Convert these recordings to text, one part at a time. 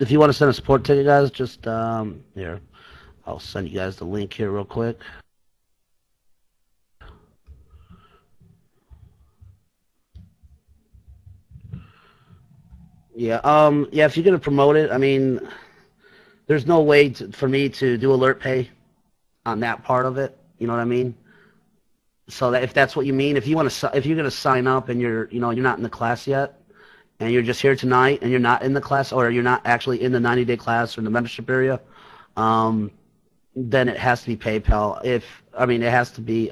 if you want to send a support ticket, guys, just here. I'll send you guys the link here real quick. Yeah, yeah, if you're gonna promote it, I mean, there's no way for me to do alert pay on that part of it. You know what I mean? So that if that's what you mean, if you're gonna sign up and you're not in the class yet, and you're just here tonight and you're not in the class or you're not actually in the 90-day class or in the membership area, um, then it has to be PayPal. It has to be,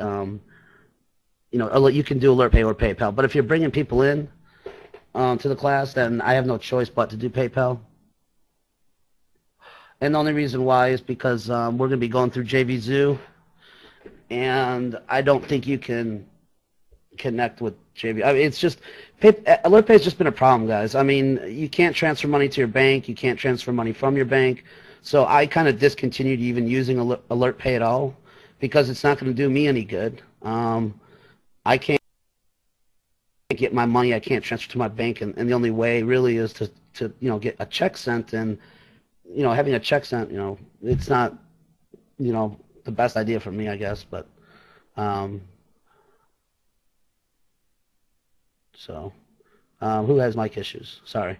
you can do alert pay or PayPal. But if you're bringing people in to the class, then I have no choice but to do PayPal. And the only reason why is because we're going to be going through JVZoo, and I don't think you can connect with JV. I mean, it's just alert pay has just been a problem, guys. I mean, you can't transfer money to your bank. You can't transfer money from your bank. So I kind of discontinued even using alert pay at all because it's not going to do me any good. I can't get my money. I can't transfer to my bank, and the only way really is to get a check sent. And having a check sent, it's not the best idea for me, I guess. But who has mic issues? Sorry.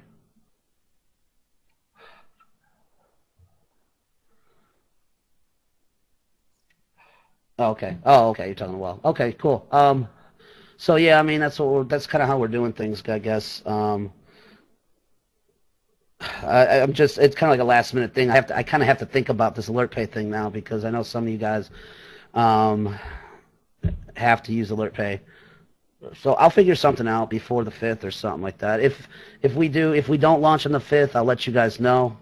Oh, okay. Oh, okay. You're talking well. Okay, cool. So yeah, I mean that's kind of how we're doing things, I guess. I'm just it's kind of like a last minute thing. I kind of have to think about this alert pay thing now because I know some of you guys um, have to use alert pay. So I'll figure something out before the 5th or something like that. If we don't launch on the 5th, I'll let you guys know.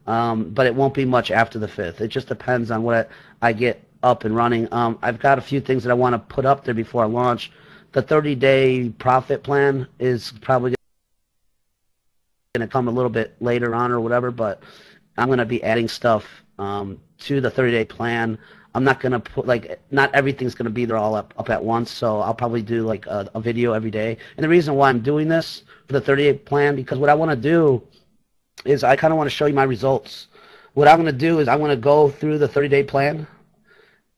But it won't be much after the 5th. It just depends on what I get up and running. I've got a few things that I want to put up there before I launch. The 30-day profit plan is probably going to come a little bit later on or whatever, but I'm going to be adding stuff to the 30-day plan. I'm not going to put, not everything's going to be there all up at once, so I'll probably do, like, a video every day. And the reason why I'm doing this for the 30-day plan, because what I want to do is I kind of want to show you my results. What I'm going to do is I want to go through the 30-day plan,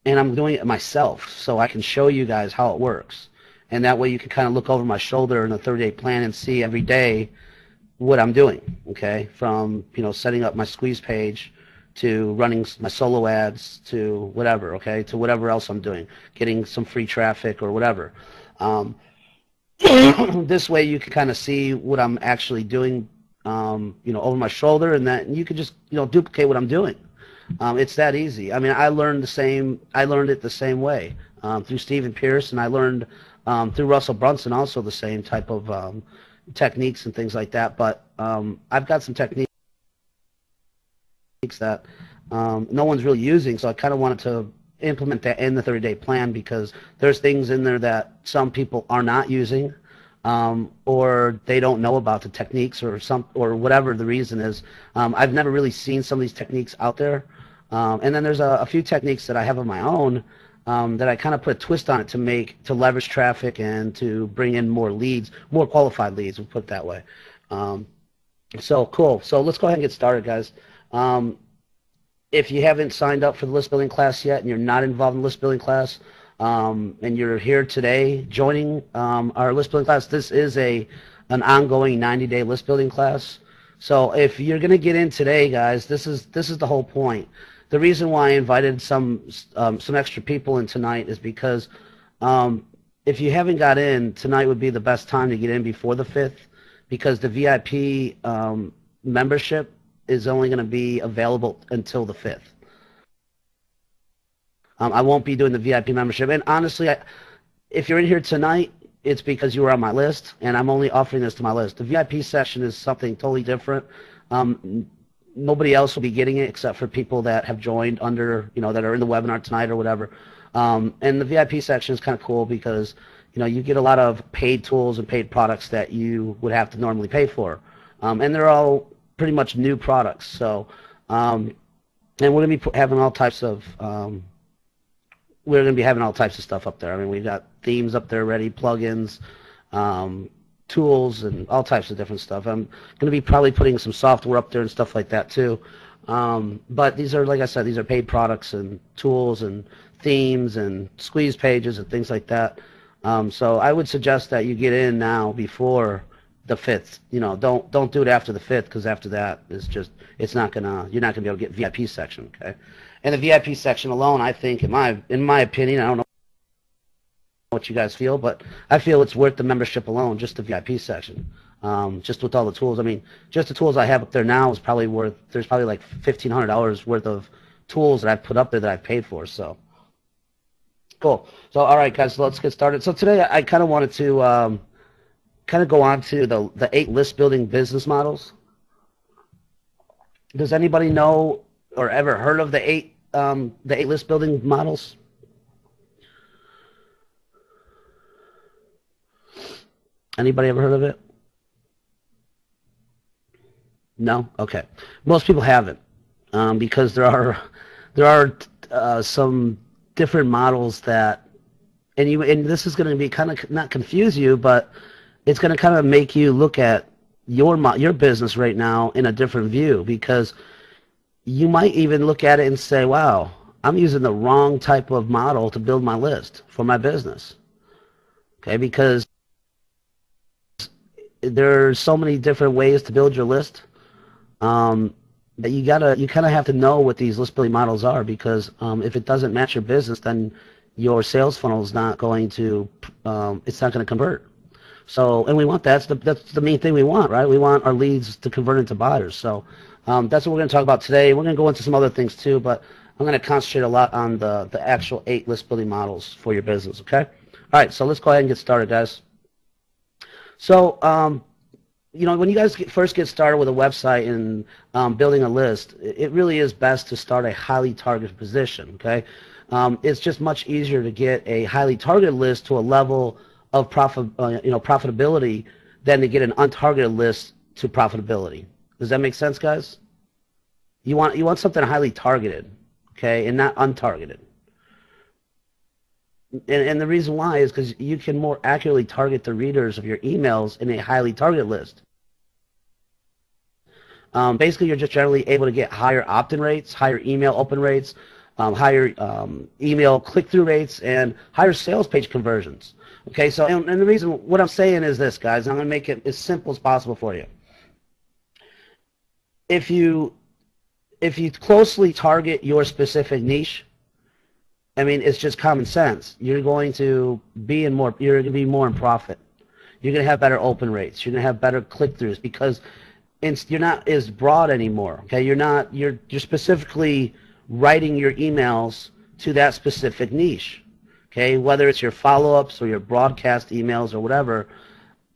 and I'm doing it myself so I can show you guys how it works. And that way you can kind of look over my shoulder in the 30-day plan and see every day what I'm doing, okay? From, setting up my squeeze page to running my solo ads to whatever, okay? To whatever else I'm doing, getting some free traffic or whatever. This way you can kind of see what I'm actually doing, over my shoulder, and that you can just, duplicate what I'm doing. It's that easy. I mean, I learned it the same way through Stephen Pierce, and I learned through Russell Brunson also the same type of techniques and things like that. But I've got some techniques that no one's really using, so I kind of wanted to implement that in the 30-day plan because there's things in there that some people are not using, or they don't know about the techniques or whatever the reason is. I've never really seen some of these techniques out there. And then there's a few techniques that I have of my own that I kind of put a twist on it to leverage traffic and to bring in more leads, more qualified leads, we'll put it that way. So cool. So let's go ahead and get started, guys. If you haven't signed up for the list building class yet and you're not involved in the list building class, and you're here today joining our list building class, this is an ongoing 90-day list building class. So if you're going to get in today, guys, this is the whole point. The reason why I invited some extra people in tonight is because if you haven't got in, tonight would be the best time to get in before the 5th, because the VIP membership is only going to be available until the 5th. I won't be doing the VIP membership. And honestly, if you're in here tonight, it's because you were on my list, and I'm only offering this to my list. The VIP session is something totally different. Nobody else will be getting it except for people that have joined under, that are in the webinar tonight or whatever. And the VIP section is kind of cool because, you get a lot of paid tools and paid products that you would have to normally pay for. And they're all pretty much new products. So, and we're going to be having all types of stuff up there. I mean, we've got themes up there ready, plugins, tools and all types of different stuff. I'm going to be probably putting some software up there and stuff like that too. But these are, like I said, these are paid products and tools and themes and squeeze pages and things like that. So I would suggest that you get in now before the 5th. You know, don't do it after the 5th, because after that you're not gonna be able to get VIP section. Okay, and the VIP section alone, I think, in my opinion, I don't know what you guys feel, but I feel it's worth the membership alone, just the VIP section. Just with all the tools. I mean, just the tools I have up there now is probably worth, there's probably like $1,500 worth of tools that I've put up there that I've paid for. So cool. So all right, guys, so let's get started. So today I kind of wanted to kind of go on to the 8 list building business models. Does anybody know or ever heard of the 8 list building models? Anybody ever heard of it? No? Okay. Most people haven't, because there are some different models that, and this is going to be kind of not confuse you, but it's going to kind of make you look at your business right now in a different view, because you might even look at it and say, wow, I'm using the wrong type of model to build my list for my business. Okay, because there's so many different ways to build your list, that you kind of have to know what these list building models are, because if it doesn't match your business, then your sales funnel is not going to it's not going to convert. So, and we want that's the main thing we want, right? We want our leads to convert into buyers. So that's what we're going to talk about today. We're going to go into some other things too, but I'm going to concentrate a lot on the actual 8 list building models for your business. Okay. All right. So let's go ahead and get started, guys. So, you know, when you guys first get started with a website and building a list, it really is best to start a highly targeted position, okay? It's just much easier to get a highly targeted list to a level of profitability than to get an untargeted list to profitability. Does that make sense, guys? You want something highly targeted, okay, and not untargeted. And the reason why is because you can more accurately target the readers of your emails in a highly targeted list. Basically, you're just generally able to get higher opt-in rates, higher email open rates, higher email click-through rates, and higher sales page conversions. Okay, so and the reason, what I'm saying is this, guys, I'm going to make it as simple as possible for you. If you closely target your specific niche, I mean, it's just common sense. You're going to be more in profit. You're going to have better open rates. You're going to have better click-throughs, because you're not as broad anymore. Okay, you're specifically writing your emails to that specific niche. Okay, whether it's your follow-ups or your broadcast emails or whatever,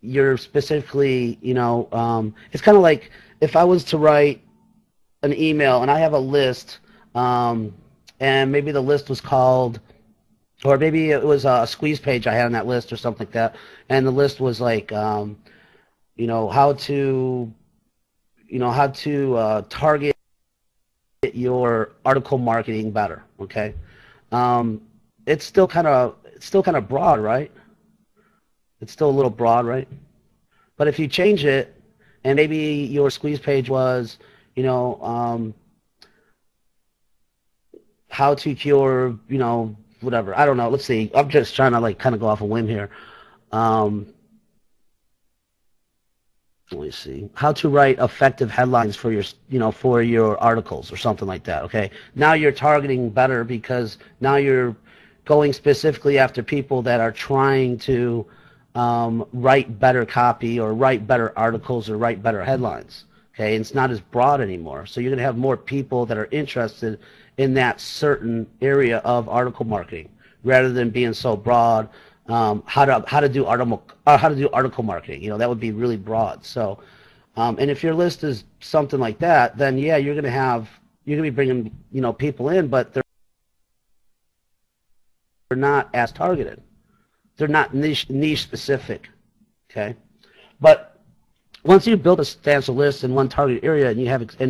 you're specifically, you know, it's kind of like if I was to write an email and I have a list, and maybe the list was called, or maybe it was a squeeze page I had on that list or something like that, and the list was like, you know, how to target your article marketing better. Okay, it's still kind of broad, right? It's still a little broad, right? But if you change it, and maybe your squeeze page was, you know, how to cure, you know, whatever. I don't know. Let's see. I'm just trying to like kind of go off a whim here. Let me see. How to write effective headlines for your, you know, for your articles or something like that. Okay. Now you're targeting better, because now you're going specifically after people that are trying to write better copy or write better articles or write better headlines. Okay. And it's not as broad anymore. So you're going to have more people that are interested in that certain area of article marketing, rather than being so broad. How to do article marketing, you know, that would be really broad. So, and if your list is something like that, then yeah, you're gonna be bringing, you know, people in, but they're not as targeted. They're not niche specific. Okay, but once you've built a substantial list in one target area and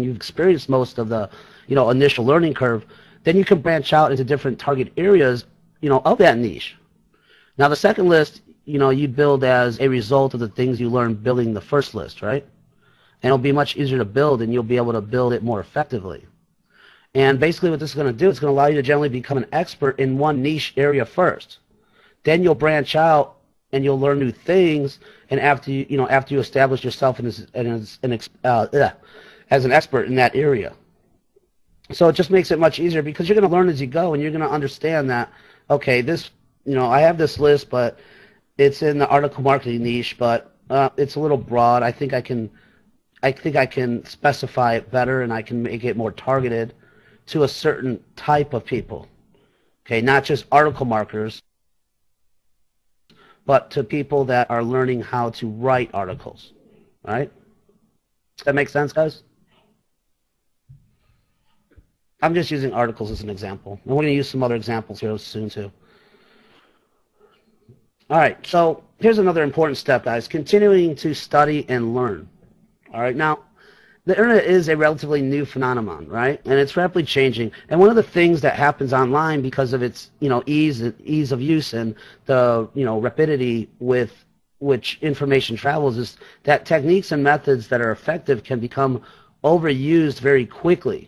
you've experienced most of the, you know, initial learning curve, then you can branch out into different target areas, you know, of that niche. Now the second list, you build as a result of the things you learned building the first list, right? And it'll be much easier to build, and you'll be able to build it more effectively. And basically what this is going to do, it's going to allow you to generally become an expert in one niche area first. Then you'll branch out and you'll learn new things. And after you establish yourself as an expert in that area. So it just makes it much easier because you're going to learn as you go, and you're going to understand that, okay, I have this list, but it's in the article marketing niche, but it's a little broad. I think I can specify it better, and I can make it more targeted to a certain type of people. Okay, not just article marketers, but to people that are learning how to write articles. Right? Does that make sense, guys? I'm just using articles as an example. And we're going to use some other examples here soon, too. All right, so here's another important step, guys. Continuing to study and learn. All right, now, the internet is a relatively new phenomenon, right? And it's rapidly changing. And one of the things that happens online because of its, ease of use and the, rapidity with which information travels is that techniques and methods that are effective can become overused very quickly.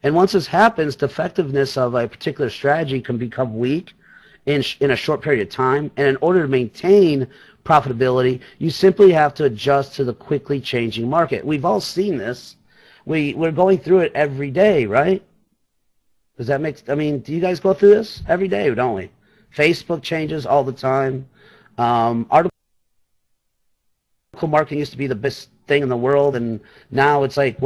And once this happens, the effectiveness of a particular strategy can become weak in a short period of time. And in order to maintain profitability, you simply have to adjust to the quickly changing market. We've all seen this. We're going through it every day, right? Does that make, do you guys go through this every day, don't we? Facebook changes all the time. Article marketing used to be the best thing in the world, and now it's like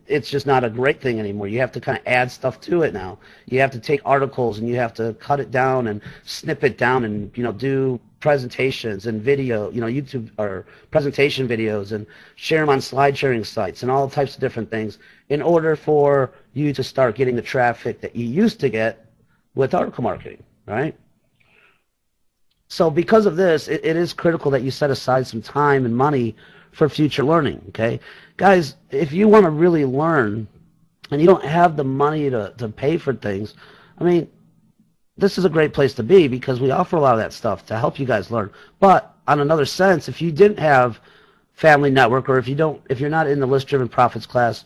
it's just not a great thing anymore. You have to kind of add stuff to it now. You have to take articles and you have to cut it down and snip it down and do presentations and video, YouTube or presentation videos, and share them on slide sharing sites and all types of different things in order for you to start getting the traffic that you used to get with article marketing, right? So because of this, it is critical that you set aside some time and money for future learning, okay? Guys, if you want to really learn and you don't have the money to pay for things, this is a great place to be because we offer a lot of that stuff to help you guys learn. But on another sense, if you didn't have Family Network, or if you're not in the list-driven profits class,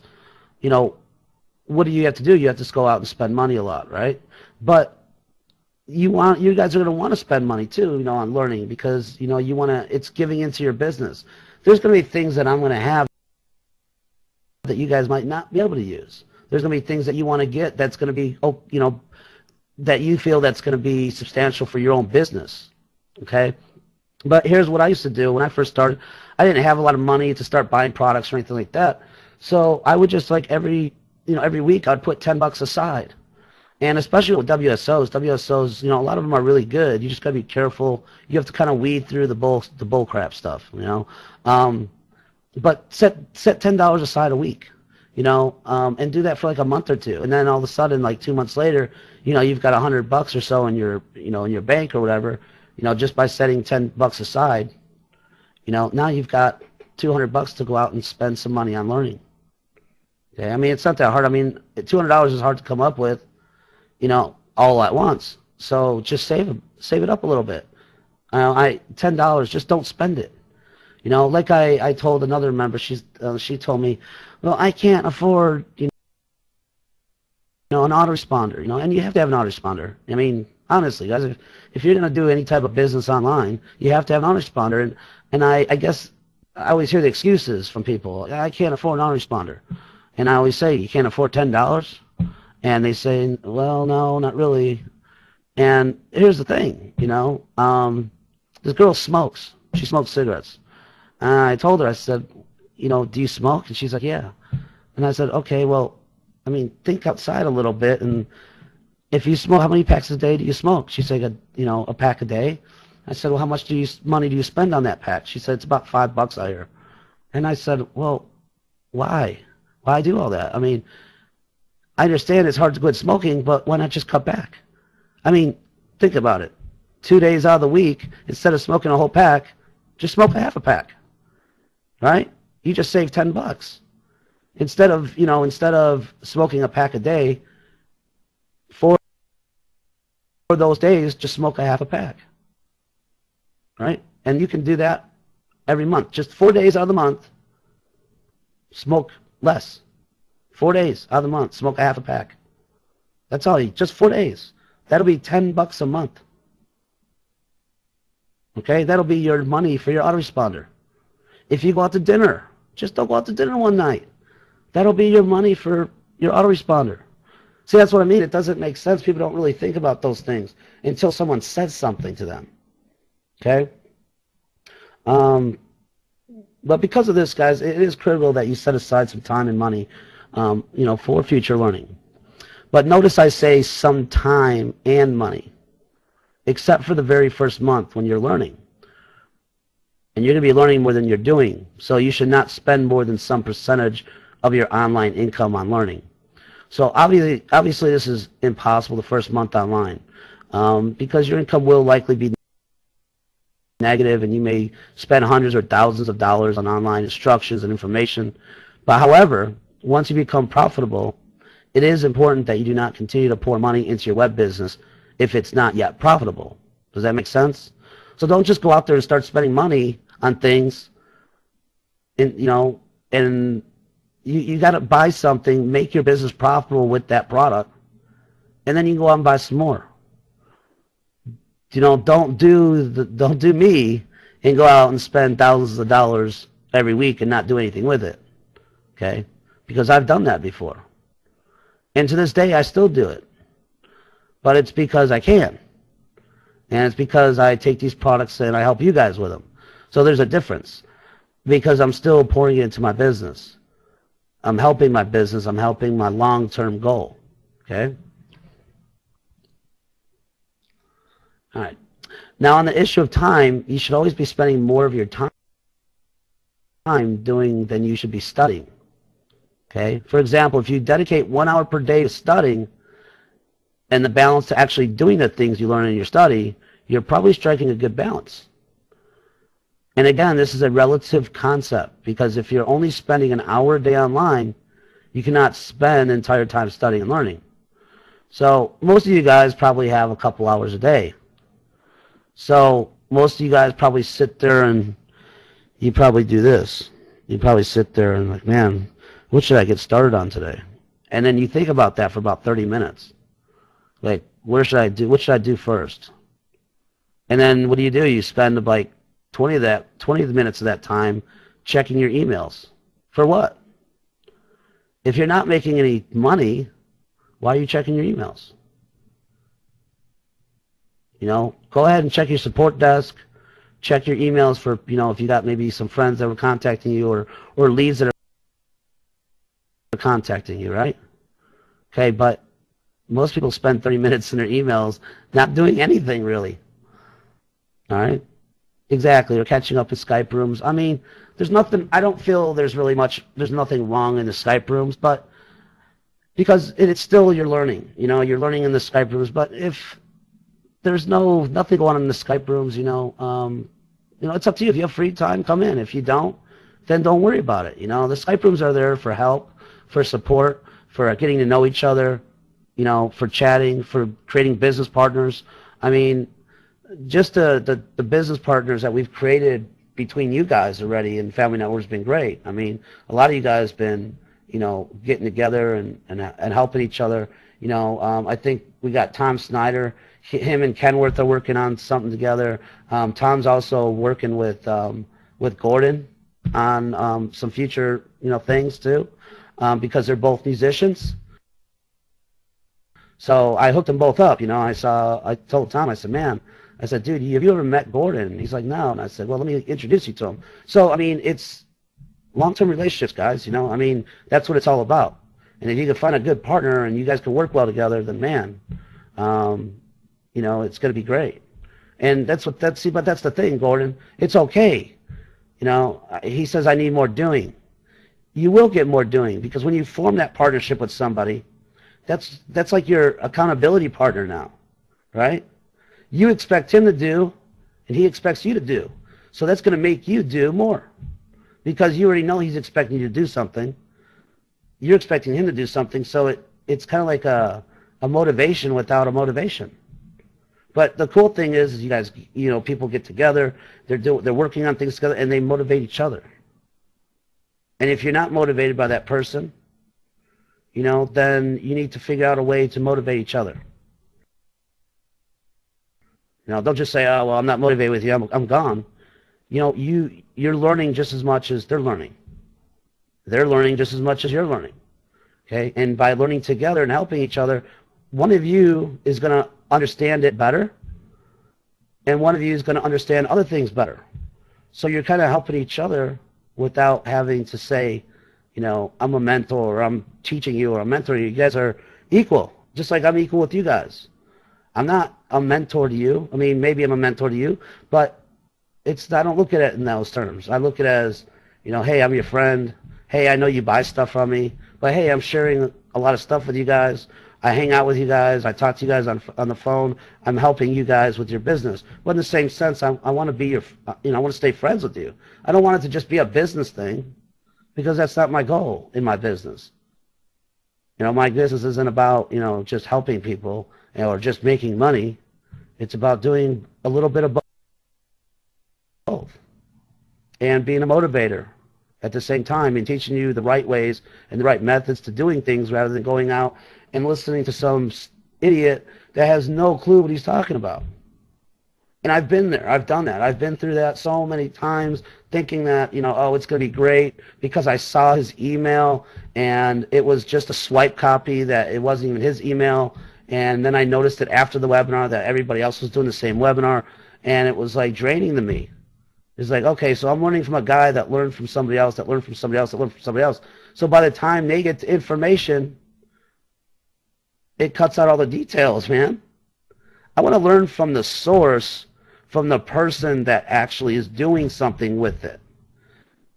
what do you have to do? You have to just go out and spend money a lot, right? But you guys are going to want to spend money too, on learning because it's giving into your business. There's going to be things that I'm going to have that you guys might not be able to use. There's going to be things that you want to get that's going to be, that you feel that's going to be substantial for your own business, okay? But here's what I used to do when I first started. I didn't have a lot of money to start buying products or anything like that, so I would just every week I'd put $10 aside. And especially with WSOs, a lot of them are really good. You just got to be careful. You have to kind of weed through the bull crap stuff, But set $10 aside a week, and do that for like a month or two. And then all of a sudden, like 2 months later, you've got $100 or so in your, in your bank or whatever, just by setting $10 aside, now you've got $200 to go out and spend some money on learning. Okay, it's not that hard. $200 is hard to come up with, all at once. So just save it up a little bit. $10, just don't spend it. Like I told another member, she told me, well, I can't afford, an autoresponder, and you have to have an autoresponder. Honestly, guys, if you're going to do any type of business online, you have to have an autoresponder. And I guess I always hear the excuses from people. I can't afford an autoresponder. And I always say, you can't afford $10? And they say, well, no, not really. And here's the thing, this girl smokes. She smokes cigarettes. And I told her, I said, do you smoke? And she's like, yeah. And I said, okay, well, think outside a little bit. And if you smoke, how many packs a day do you smoke? She said, a pack a day. I said, well, how much money do you spend on that pack? She said, it's about $5 a year. And I said, well, why? Why do all that? I understand it's hard to quit smoking, but why not just cut back? Think about it. 2 days out of the week, instead of smoking a whole pack, just smoke a half a pack, right? You just save $10. Instead of smoking a pack a day, for those days, just smoke a half a pack, right? And you can do that every month. Just 4 days out of the month, smoke less. 4 days out of the month, smoke a half a pack. That's all you, just 4 days. That'll be $10 a month. Okay, that'll be your money for your autoresponder. If you go out to dinner, just don't go out to dinner one night. That'll be your money for your autoresponder. See, that's what I mean. It doesn't make sense. People don't really think about those things until someone says something to them. Okay? But because of this, guys, it is critical that you set aside some time and money, for future learning. But notice I say some time and money, except for the very first month when you're learning. And you're going to be learning more than you're doing. So you should not spend more than some percentage of your online income on learning. So obviously this is impossible the first month online, because your income will likely be negative, and you may spend hundreds or thousands of dollars on online instructions and information. But however, once you become profitable, it is important that you do not continue to pour money into your web business if it's not yet profitable. Does that make sense? So don't just go out there and start spending money on things, and you got to buy something, make your business profitable with that product, and then you can go out and buy some more. Don't do me and go out and spend thousands of dollars every week and not do anything with it. Okay? Because I've done that before. And to this day, I still do it. But it's because I can. And it's because I take these products and I help you guys with them. So there's a difference. Because I'm still pouring it into my business. I'm helping my business. I'm helping my long-term goal. Okay? All right. Now, on the issue of time, you should always be spending more of your time doing than you should be studying. Okay? For example, if you dedicate 1 hour per day to studying and the balance to actually doing the things you learn in your study, you're probably striking a good balance. And again, this is a relative concept, because if you're only spending an hour a day online, you cannot spend the entire time studying and learning. So most of you guys probably have a couple hours a day. So most of you guys probably sit there and you probably do this. You probably sit there and like, man, what should I get started on today? And then you think about that for about 30 minutes. Like, what should I do first? And then what do? You spend like 20 minutes of that time checking your emails. For what? If you're not making any money, why are you checking your emails? Go ahead and check your support desk. Check your emails for, if you got maybe some friends that were contacting you, or leads that are contacting you, right? Okay, but most people spend 30 minutes in their emails not doing anything really. All right? Exactly, or catching up with Skype rooms. I mean, I don't feel there's nothing wrong in the Skype rooms, but because it's still you're learning. You're learning in the Skype rooms, but if there's nothing going on in the Skype rooms, it's up to you. If you have free time, come in. If you don't, then don't worry about it. The Skype rooms are there for help, for support, for getting to know each other, for chatting, for creating business partners. I mean, just the business partners that we've created between you guys already and Family Network has been great. I mean, a lot of you guys been, getting together and helping each other. I think we got Tom Snyder. Him and Kenworth are working on something together. Tom's also working with Gordon on some future things too, because they're both musicians. So I hooked them both up. I told Tom, I said, man, dude, have you ever met Gordon? And he's like, no. And I said, well, let me introduce you to him. So I mean, it's long-term relationships, guys. I mean, that's what it's all about. And if you can find a good partner and you guys can work well together, then man, it's going to be great. And but that's the thing, Gordon. It's okay. He says, I need more doing. You will get more doing, because when you form that partnership with somebody, that's like your accountability partner now, right? You expect him to do, and he expects you to do. So that's going to make you do more, because you already know he's expecting you to do something. You're expecting him to do something, so it's kind of like a motivation without a motivation. But the cool thing is you guys, people get together, they're working on things together, and they motivate each other. And if you're not motivated by that person, then you need to figure out a way to motivate each other. Don't just say, oh, well, I'm not motivated with you, I'm gone. You're learning just as much as they're learning. They're learning just as much as you're learning. Okay? And by learning together and helping each other, one of you is going to understand it better, and one of you is going to understand other things better. So you're kind of helping each other without having to say, I'm a mentor, or I'm teaching you, or I'm mentoring you. You guys are equal, just like I'm equal with you guys. I'm not a mentor to you. I mean, maybe I'm a mentor to you, but I don't look at it in those terms. I look at it as, hey, I'm your friend. Hey, I know you buy stuff from me, but hey, I'm sharing a lot of stuff with you guys. I hang out with you guys. I talk to you guys on the phone. I'm helping you guys with your business. But in the same sense, I want to be I want to stay friends with you. I don't want it to just be a business thing, because that's not my goal in my business. My business isn't about, just helping people or just making money. It's about doing a little bit of both and being a motivator at the same time, and teaching you the right ways and the right methods to doing things, rather than going out and listening to some idiot that has no clue what he's talking about. And I've been there. I've done that. I've been through that so many times, thinking that, oh, it's going to be great, because I saw his email and it was just a swipe copy, that it wasn't even his email. And then I noticed it after the webinar that everybody else was doing the same webinar, and it was like draining to me. It's like, okay, so I'm learning from a guy that learned from somebody else, that learned from somebody else, that learned from somebody else. So by the time they get to information, it cuts out all the details, man. I want to learn from the source, from the person that actually is doing something with it.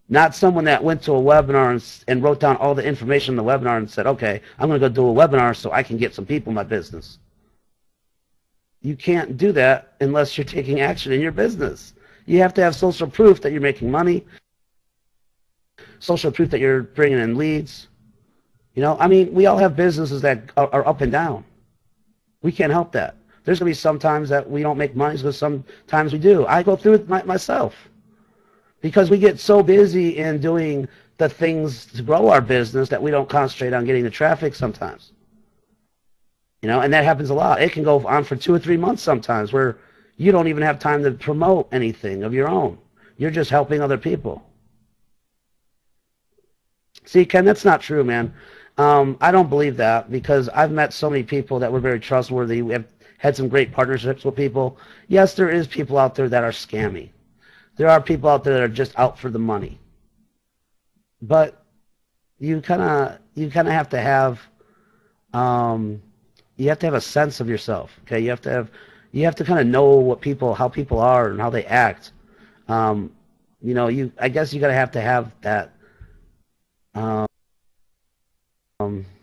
Not someone that went to a webinar and wrote down all the information in the webinar and said, okay, I'm going to go do a webinar so I can get some people in my business. You can't do that unless you're taking action in your business. You have to have social proof that you're making money, social proof that you're bringing in leads. I mean, we all have businesses that are up and down. We can't help that. There's going to be some times that we don't make money, because sometimes we do. I go through it myself, because we get so busy in doing the things to grow our business that we don't concentrate on getting the traffic sometimes. And that happens a lot. It can go on for 2 or 3 months sometimes, where you don't even have time to promote anything of your own. You're just helping other people. See, Ken, that's not true, man. I don't believe that, because I've met so many people that were very trustworthy. We have had some great partnerships with people. Yes, there is people out there that are scammy. There are people out there that are just out for the money. But you kind of have to have a sense of yourself. Okay, you have to kind of know how people are and how they act. I guess you have to have that.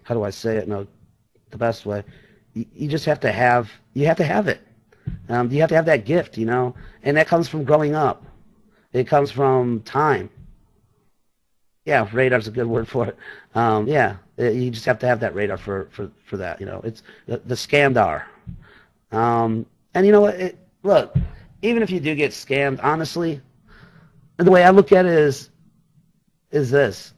How do I say it? No, the best way. You just have to have. You have to have it. You have to have that gift, and that comes from growing up. It comes from time. Yeah, radar's a good word for it. You just have to have that radar for that. It's the scamdar. And you know what? Look, even if you do get scammed, honestly, the way I look at it is this.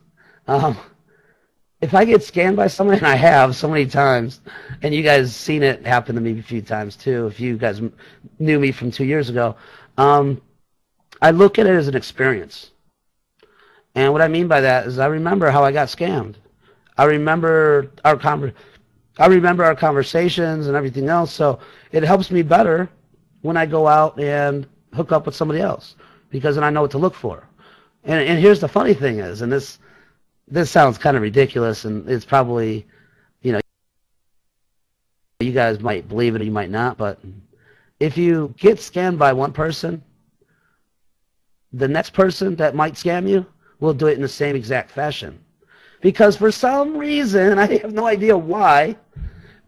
If I get scammed by someone, and I have so many times, and you guys seen it happen to me a few times too, if you guys knew me from 2 years ago, I look at it as an experience. And what I mean by that is I remember how I got scammed. I remember our conversations and everything else, so it helps me better when I go out and hook up with somebody else, because then I know what to look for. And here's the funny thing is, and this sounds kind of ridiculous, and it's probably, you guys might believe it or you might not, but if you get scammed by one person, the next person that might scam you will do it in the same exact fashion. Because for some reason, I have no idea why,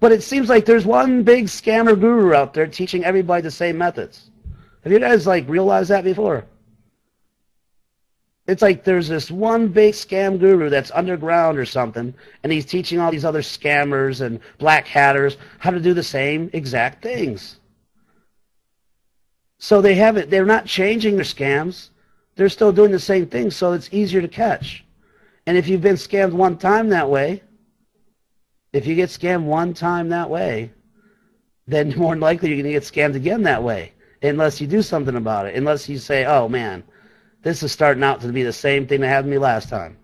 but it seems like there's one big scammer guru out there teaching everybody the same methods. Have you guys realized that before? It's like there's this one big scam guru that's underground or something, and he's teaching all these other scammers and black hatters how to do the same exact things. So they're not changing their scams. They're still doing the same thing, so it's easier to catch. And if you've been scammed one time that way, if you get scammed one time that way, then more than likely you're going to get scammed again that way, unless you do something about it, unless you say, oh man, this is starting out to be the same thing that happened to me last time.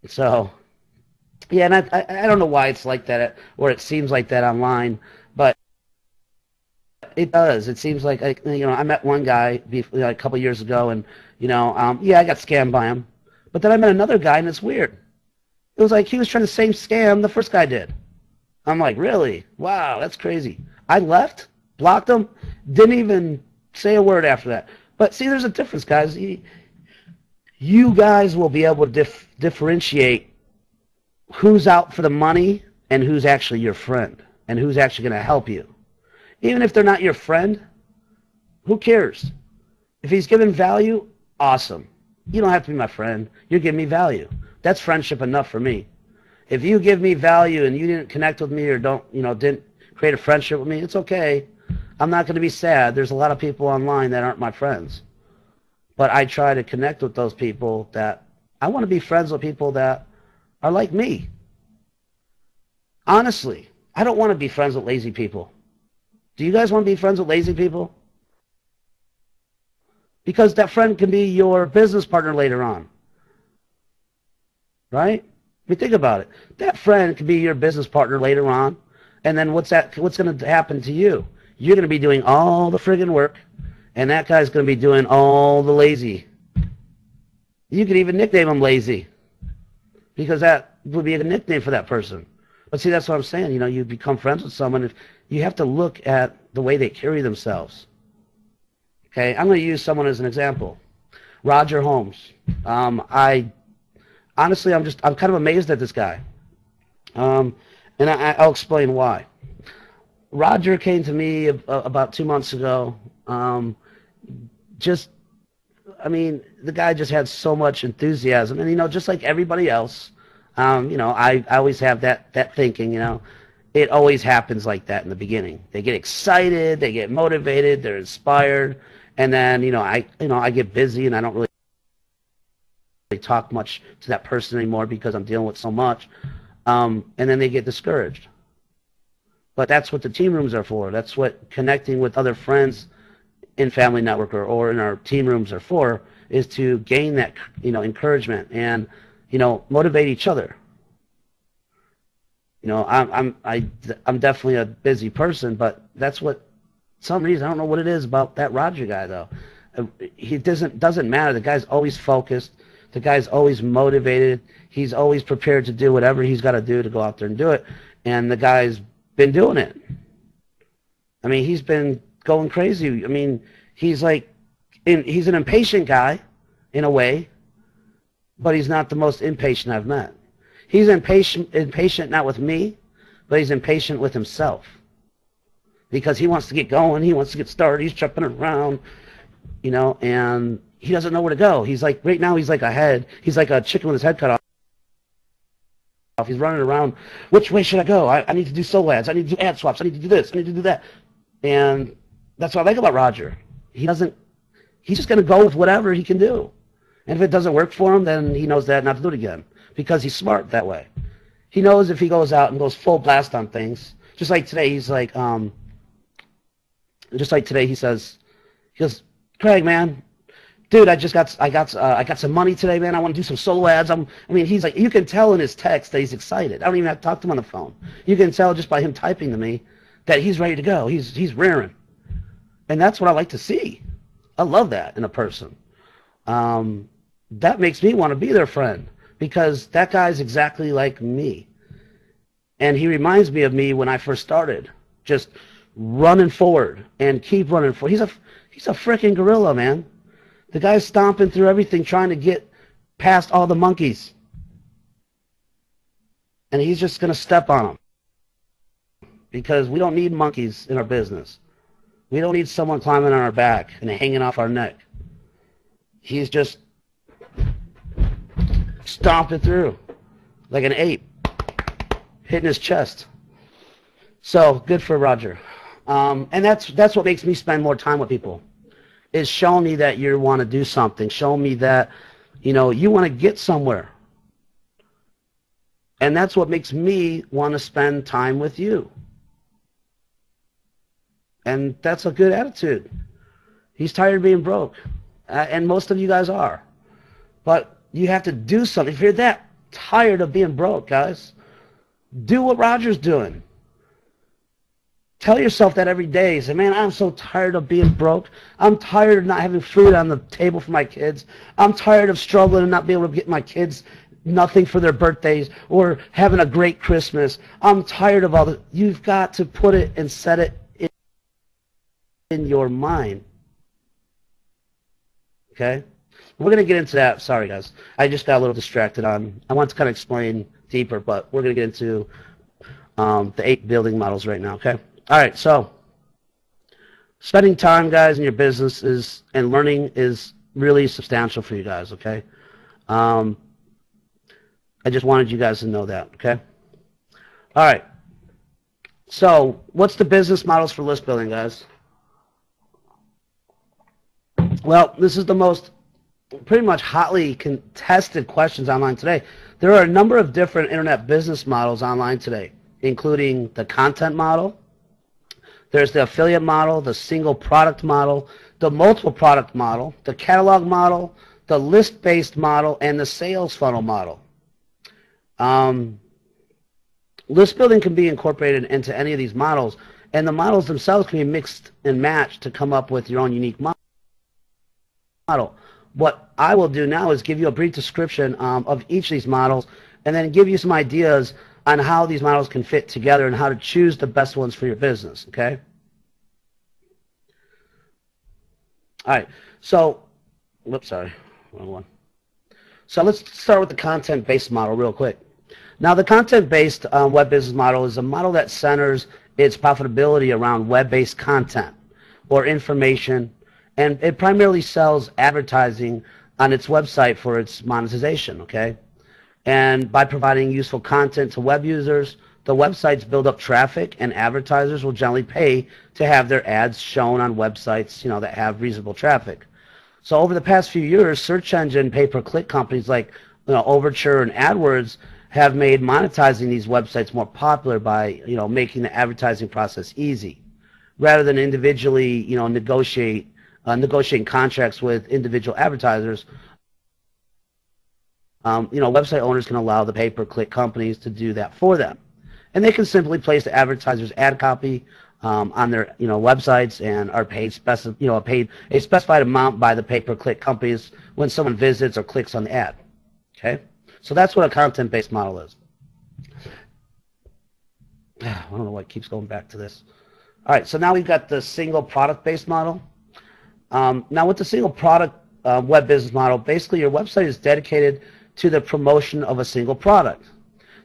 So, yeah, and I don't know why it's like that, or it seems like that online, but it does. It seems like, I met one guy a couple years ago, and, yeah, I got scammed by him. But then I met another guy, and it's weird. It was like he was trying the same scam the first guy did. I'm like, really? Wow, that's crazy. I left, blocked him, didn't even say a word after that. But see, there's a difference, guys. You guys will be able to differentiate who's out for the money and who's actually your friend and who's actually going to help you. Even if they're not your friend, who cares? If he's giving value, awesome. You don't have to be my friend. You're giving me value. That's friendship enough for me. If you give me value and you didn't connect with me or didn't create a friendship with me, it's okay. I'm not going to be sad. There's a lot of people online that aren't my friends. But I try to connect with those people that I want to be friends with, people that are like me. Honestly, I don't want to be friends with lazy people. Do you guys want to be friends with lazy people? Because that friend can be your business partner later on. Right? I mean, think about it. That friend can be your business partner later on. And then what's going to happen to you? You're going to be doing all the friggin' work, and that guy's going to be doing all the lazy. You could even nickname him lazy, because that would be a nickname for that person. But see, that's what I'm saying. You become friends with someone, if you have to look at the way they carry themselves. Okay, I'm going to use someone as an example. Roger Holmes. Honestly, I'm kind of amazed at this guy. And I'll explain why. Roger came to me about 2 months ago. The guy just had so much enthusiasm. And, just like everybody else, I always have that thinking, it always happens like that in the beginning. They get excited, they get motivated, they're inspired. And then, I get busy and I don't really talk much to that person anymore because I'm dealing with so much. And then they get discouraged. But that's what the team rooms are for. That's what connecting with other friends in Family Network or in our team rooms are for, is to gain that, encouragement and, motivate each other. I'm definitely a busy person, but that's what, some reason, I don't know what it is about that Roger guy though. He doesn't matter. The guy's always focused. The guy's always motivated. He's always prepared to do whatever he's got to do to go out there and do it. And the guy's been doing it. He's been going crazy. He's he's an impatient guy in a way, but he's not the most impatient I've met. He's impatient not with me, but he's impatient with himself. Because he wants to get going, he wants to get started, he's jumping around, and he doesn't know where to go. He's like, right now he's like he's like a chicken with his head cut off. He's running around, which way should I go? I need to do solo ads, I need to do ad swaps, I need to do this, I need to do that. And that's what I like about Roger. He's just going to go with whatever he can do. And if it doesn't work for him, then he knows that not to do it again. Because he's smart that way. He knows if he goes out and goes full blast on things, just like today, he goes, Craig, man, dude, I got some money today, man. I want to do some solo ads. He's like, you can tell in his text that he's excited. I don't even have to talk to him on the phone. You can tell just by him typing to me that he's ready to go. He's raring. And that's what I like to see. I love that in a person. That makes me want to be their friend, because that guy's exactly like me. And he reminds me of me when I first started, just running forward and keep running forward. He's a freaking gorilla, man. The guy's stomping through everything, trying to get past all the monkeys. And he's just going to step on them. Because we don't need monkeys in our business. We don't need someone climbing on our back and hanging off our neck. He's just stomping through like an ape, hitting his chest. So, good for Roger. And that's what makes me spend more time with people, is show me that you want to do something. Show me that, you know, you want to get somewhere. And that's what makes me want to spend time with you. And that's a good attitude. He's tired of being broke. And most of you guys are. But you have to do something. If you're that tired of being broke, guys, do what Roger's doing. Tell yourself that every day. Say, man, I'm so tired of being broke. I'm tired of not having food on the table for my kids. I'm tired of struggling and not being able to get my kids nothing for their birthdays or having a great Christmas. I'm tired of all this. You've got to put it and set it in your mind. Okay? We're going to get into that. Sorry, guys. I just got a little distracted on. I want to kind of explain deeper, but we're going to get into the 8 building models right now, okay? All right, so spending time, guys, in your business and learning is really substantial for you guys, okay? I just wanted you guys to know that, okay? All right. So what's the business models for list building, guys? Well, this is the most pretty much hotly contested questions online today. There are a number of different internet business models online today, including the content model. There's the affiliate model, the single product model, the multiple product model, the catalog model, the list-based model, and the sales funnel model. List building can be incorporated into any of these models, and the models themselves can be mixed and matched to come up with your own unique model. What I will do now is give you a brief description of each of these models and then give you some ideas on how these models can fit together and how to choose the best ones for your business, okay? All right, so, whoops, sorry, wrong one. So let's start with the content-based model real quick. Now, the content-based web business model is a model that centers its profitability around web-based content or information, and it primarily sells advertising on its website for its monetization, okay? And by providing useful content to web users, the websites build up traffic, and advertisers will generally pay to have their ads shown on websites, you know, that have reasonable traffic. So over the past few years, search engine pay-per-click companies like, you know, Overture and AdWords have made monetizing these websites more popular by, you know, making the advertising process easy, rather than individually, you know, negotiating contracts with individual advertisers. You know, website owners can allow the pay-per-click companies to do that for them, and they can simply place the advertiser's ad copy on their, you know, websites and are paid a specified amount by the pay-per-click companies when someone visits or clicks on the ad. Okay, so that's what a content-based model is. I don't know why it keeps going back to this. All right, so now we've got the single product-based model. Now with the single product web business model, basically your website is dedicated to the promotion of a single product.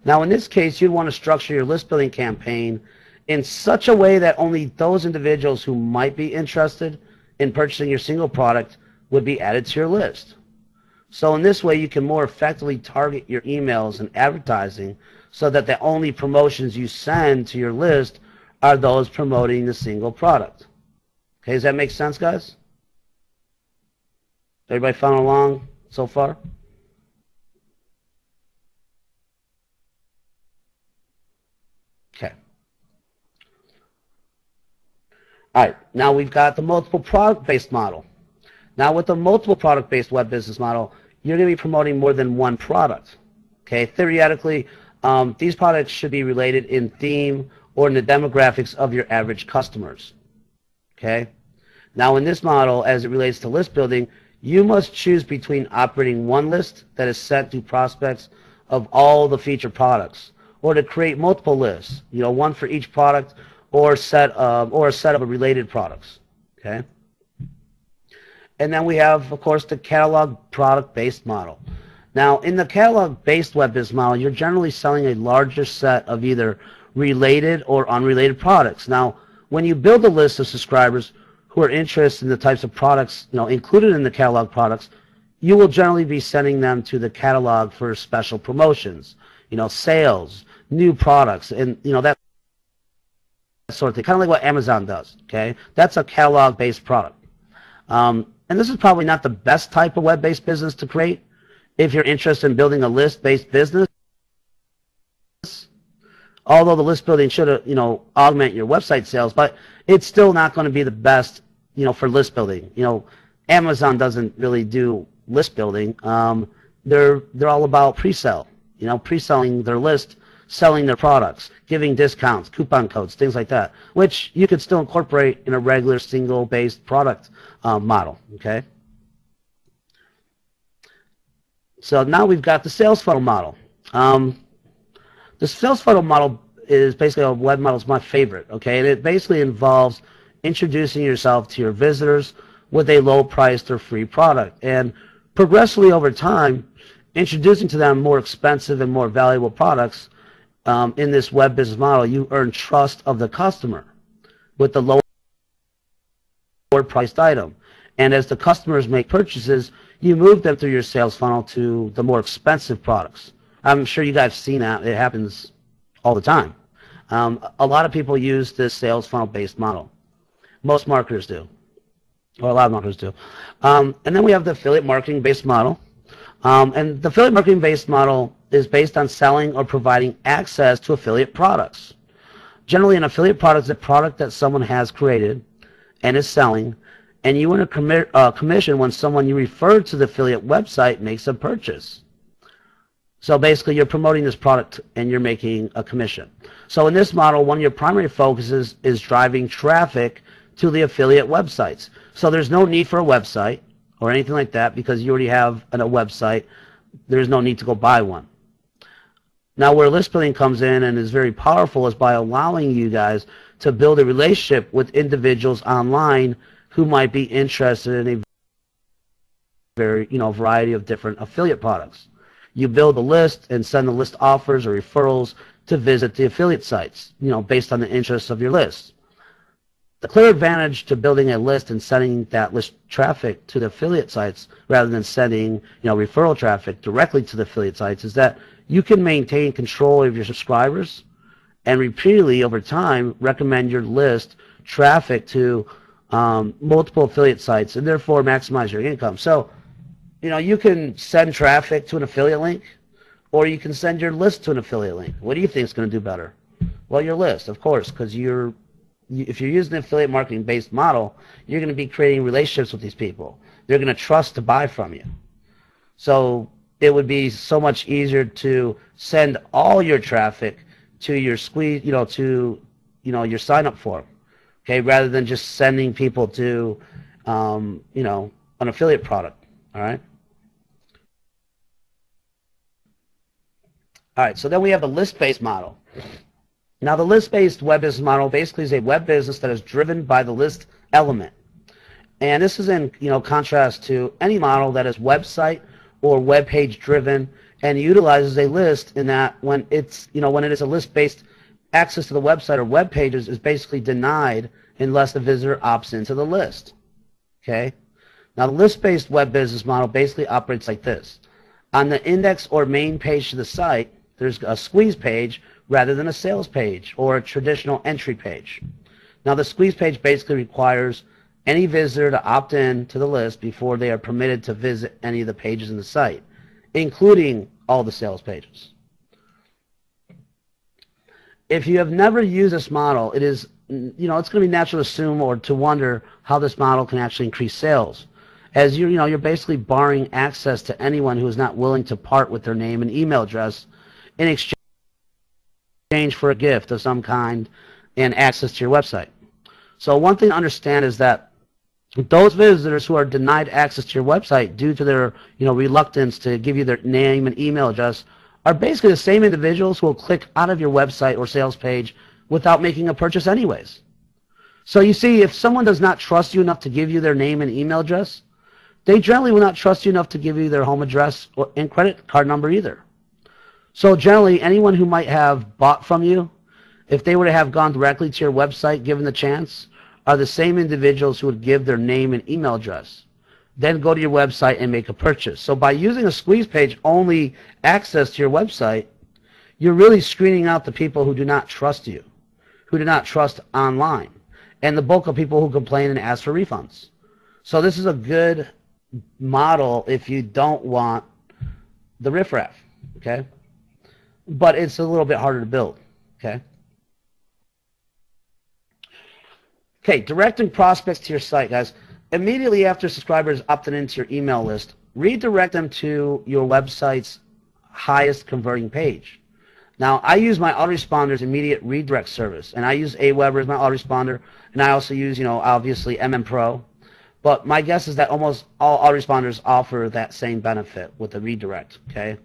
Now in this case, you'd want to structure your list building campaign in such a way that only those individuals who might be interested in purchasing your single product would be added to your list. So in this way, you can more effectively target your emails and advertising so that the only promotions you send to your list are those promoting the single product. Okay, does that make sense, guys? Everybody following along so far? Okay. All right, now we've got the multiple product-based model. Now with the multiple product-based web business model, you're going to be promoting more than one product. Okay, theoretically, these products should be related in theme or in the demographics of your average customers. Okay, now in this model, as it relates to list building, you must choose between operating one list that is sent to prospects of all the featured products, or to create multiple lists, you know, one for each product, or a set of related products. Okay. And then we have, of course, the catalog product-based model. Now, in the catalog-based web business model, you're generally selling a larger set of either related or unrelated products. Now, when you build a list of subscribers who are interested in the types of products, you know, included in the catalog products, you will generally be sending them to the catalog for special promotions, you know, sales, new products, and, you know, that sort of thing, kind of like what Amazon does, okay? That's a catalog-based product. And this is probably not the best type of web-based business to create if you're interested in building a list-based business. Although the list building should, augment your website sales, but it's still not going to be the best, for list building. Amazon doesn't really do list building. They're all about pre-sale, pre-selling their list, selling their products, giving discounts, coupon codes, things like that, which you could still incorporate in a regular single-based product model, okay? So now we've got the sales funnel model. The sales funnel model is basically a web model. Is my favorite, okay? And it basically involves introducing yourself to your visitors with a low-priced or free product, and progressively over time, introducing to them more expensive and more valuable products. In this web business model, you earn trust of the customer with the lower-priced item, and as the customers make purchases, you move them through your sales funnel to the more expensive products. I'm sure you guys have seen that. It happens all the time. A lot of people use this sales funnel-based model. Most marketers do, or a lot of marketers do. And then we have the affiliate marketing-based model. And the affiliate marketing-based model is based on selling or providing access to affiliate products. Generally, an affiliate product is a product that someone has created and is selling, and you earn a commission when someone you refer to the affiliate website makes a purchase. So basically, you're promoting this product and you're making a commission. So in this model, one of your primary focuses is driving traffic to the affiliate websites. So there's no need for a website or anything like that because you already have a website. There's no need to go buy one. Now, where list building comes in and is very powerful is by allowing you guys to build a relationship with individuals online who might be interested in a variety of different affiliate products. You build a list and send the list offers or referrals to visit the affiliate sites, based on the interests of your list. The clear advantage to building a list and sending that list traffic to the affiliate sites rather than sending, referral traffic directly to the affiliate sites is that you can maintain control of your subscribers and repeatedly over time recommend your list traffic to multiple affiliate sites and therefore maximize your income. So, you can send traffic to an affiliate link or you can send your list to an affiliate link. What do you think is going to do better? Well, your list, of course, because if you're using an affiliate marketing-based model, you're going to be creating relationships with these people. They're going to trust to buy from you. So it would be so much easier to send all your traffic to your your sign-up form, okay, rather than just sending people to, an affiliate product. All right. All right. So then we have the list-based model. Now, the list-based web business model basically is a web business that is driven by the list element. And this is in, contrast to any model that is website or web page driven and utilizes a list in that when it is a list-based, access to the website or web pages is basically denied unless the visitor opts into the list. Okay? Now, the list-based web business model basically operates like this. On the index or main page to the site, there's a squeeze page rather than a sales page or a traditional entry page. Now, the squeeze page basically requires any visitor to opt in to the list before they are permitted to visit any of the pages in the site, including all the sales pages. If you have never used this model, it's going to be natural to assume or to wonder how this model can actually increase sales, as you're basically barring access to anyone who is not willing to part with their name and email address in exchange for a gift of some kind and access to your website. So one thing to understand is that those visitors who are denied access to your website due to their reluctance to give you their name and email address are basically the same individuals who will click out of your website or sales page without making a purchase anyways. So you see, if someone does not trust you enough to give you their name and email address, they generally will not trust you enough to give you their home address and credit card number either. So generally, anyone who might have bought from you, if they were to have gone directly to your website given the chance, are the same individuals who would give their name and email address, then go to your website and make a purchase. So by using a squeeze page only access to your website, you're really screening out the people who do not trust you, who do not trust online, and the bulk of people who complain and ask for refunds. So this is a good model if you don't want the riffraff, okay? But it's a little bit harder to build, okay? Okay, directing prospects to your site, guys. Immediately after subscribers opted into your email list, redirect them to your website's highest converting page. Now, I use my autoresponder's immediate redirect service, and I use Aweber as my autoresponder, and I also use, obviously MM Pro. But my guess is that almost all autoresponders offer that same benefit with the redirect, okay?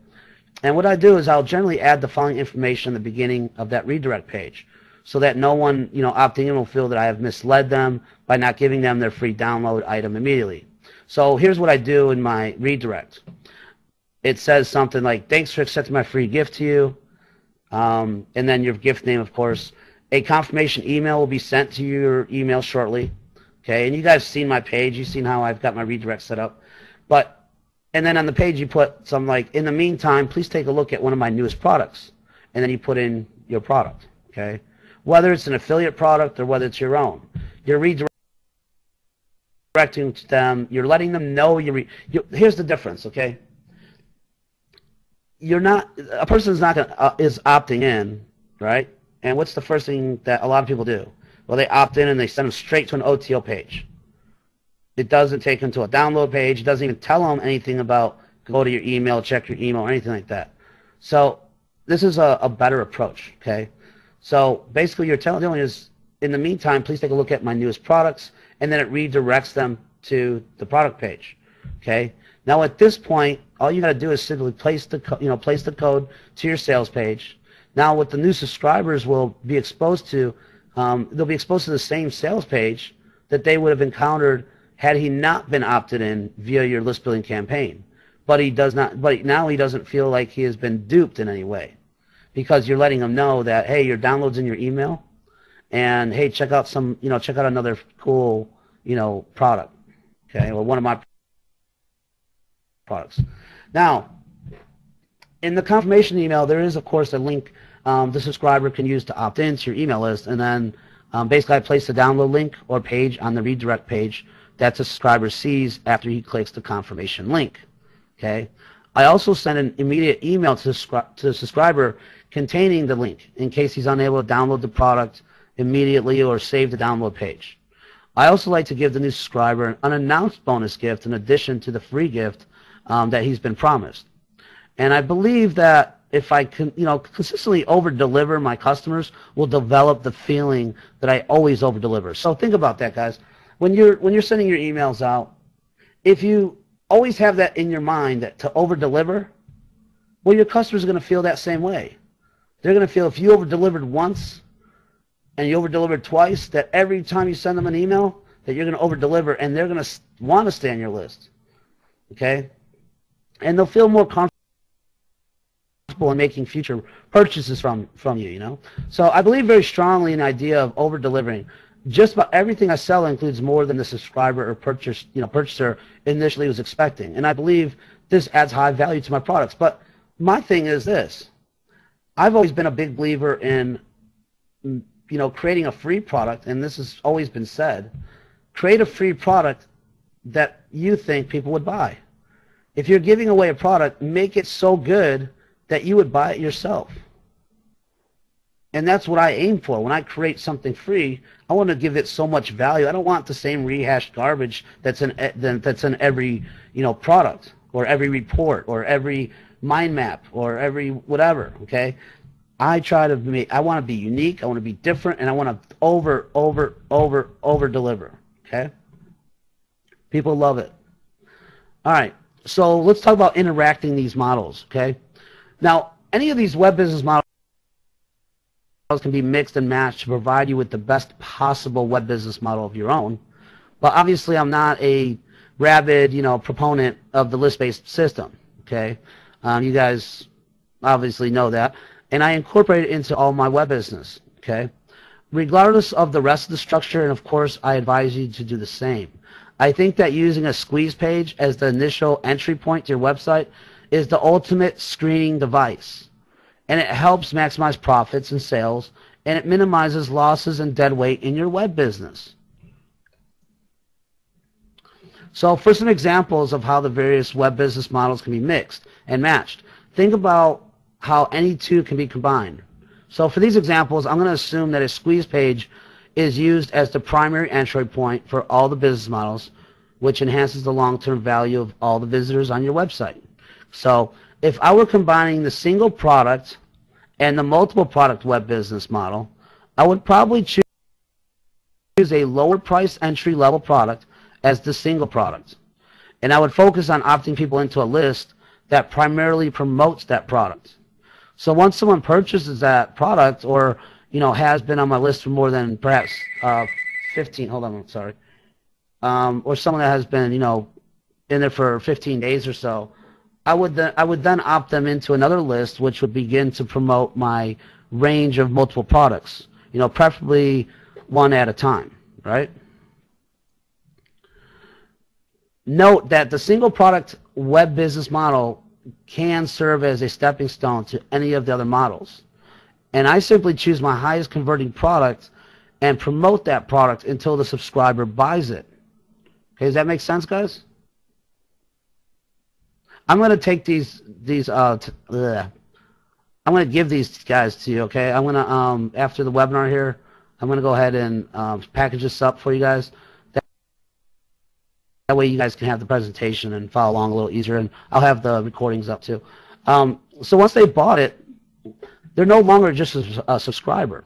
And what I do is I'll generally add the following information at the beginning of that redirect page so that no one, opting in will feel that I have misled them by not giving them their free download item immediately. So here's what I do in my redirect. It says something like, thanks for accepting my free gift to you, and then your gift name, of course. A confirmation email will be sent to your email shortly. Okay, and you guys seen my page. You've seen how I've got my redirect set up. And then on the page you put something like, in the meantime, please take a look at one of my newest products. And then you put in your product, okay? Whether it's an affiliate product or whether it's your own. You're redirecting to them. You're letting them know. Here's the difference, okay? A person is opting in, right? And what's the first thing that a lot of people do? Well, they opt in and they send them straight to an OTO page. It doesn't take them to a download page. It doesn't even tell them anything about go to your email, check your email, or anything like that. So this is a better approach, okay? So basically you're telling them is, in the meantime, please take a look at my newest products, and then it redirects them to the product page, okay? Now at this point, all you got to do is simply place the code to your sales page. Now what the new subscribers will be exposed to, they'll be exposed to the same sales page that they would have encountered had he not been opted in via your list building campaign. But now he doesn't feel like he has been duped in any way, because you're letting him know that, hey, your download's in your email, and hey, check out another cool, product, okay, or one of my products. Now, in the confirmation email, there is, of course, a link the subscriber can use to opt into your email list, and then basically I place the download link or page on the redirect page that the subscriber sees after he clicks the confirmation link. Okay. I also send an immediate email to the subscriber containing the link in case he's unable to download the product immediately or save the download page. I also like to give the new subscriber an unannounced bonus gift in addition to the free gift that he's been promised. And I believe that if I can, consistently over-deliver, my customers will develop the feeling that I always over-deliver. So think about that, guys. When you're sending your emails out, if you always have that in your mind that to over-deliver, well, your customers are going to feel that same way. They're going to feel if you over-delivered once and you over-delivered twice, that every time you send them an email, that you're going to over-deliver, and they're going to want to stay on your list. Okay? And they'll feel more comfortable in making future purchases from you, So I believe very strongly in the idea of over-delivering. Just about everything I sell includes more than the subscriber or purchaser initially was expecting. And I believe this adds high value to my products. But my thing is this. I've always been a big believer in, creating a free product, and this has always been said. Create a free product that you think people would buy. If you're giving away a product, make it so good that you would buy it yourself. And that's what I aim for. When I create something free, I want to give it so much value. I don't want the same rehashed garbage that's in every product or every report or every mind map or every whatever. Okay, I want to be unique. I want to be different, and I want to over deliver. Okay, people love it. All right, so let's talk about interacting these models. Okay, now any of these web business models can be mixed and matched to provide you with the best possible web business model of your own. But obviously I'm not a rabid, proponent of the list-based system, okay? You guys obviously know that. And I incorporate it into all my web business, okay? Regardless of the rest of the structure, and of course I advise you to do the same. I think that using a squeeze page as the initial entry point to your website is the ultimate screening device. And it helps maximize profits and sales and it minimizes losses and dead weight in your web business. So for some examples of how the various web business models can be mixed and matched, think about how any two can be combined. So for these examples, I'm going to assume that a squeeze page is used as the primary entry point for all the business models, which enhances the long-term value of all the visitors on your website. So if I were combining the single product and the multiple product web business model, I would probably choose a lower price entry level product as the single product. And I would focus on opting people into a list that primarily promotes that product. So once someone purchases that product, or has been on my list for more than perhaps 15, hold on, sorry, or someone that has been in there for 15 days or so, I would then opt them into another list, which would begin to promote my range of multiple products, preferably one at a time, right? Note that the single product web business model can serve as a stepping stone to any of the other models. And I simply choose my highest converting product and promote that product until the subscriber buys it. Okay, does that make sense, guys? I'm going to take I'm going to give these guys to you, okay? I'm going to, after the webinar here, I'm going to go ahead and package this up for you guys. That way you guys can have the presentation and follow along a little easier, and I'll have the recordings up too. So once they bought it, they're no longer just a subscriber,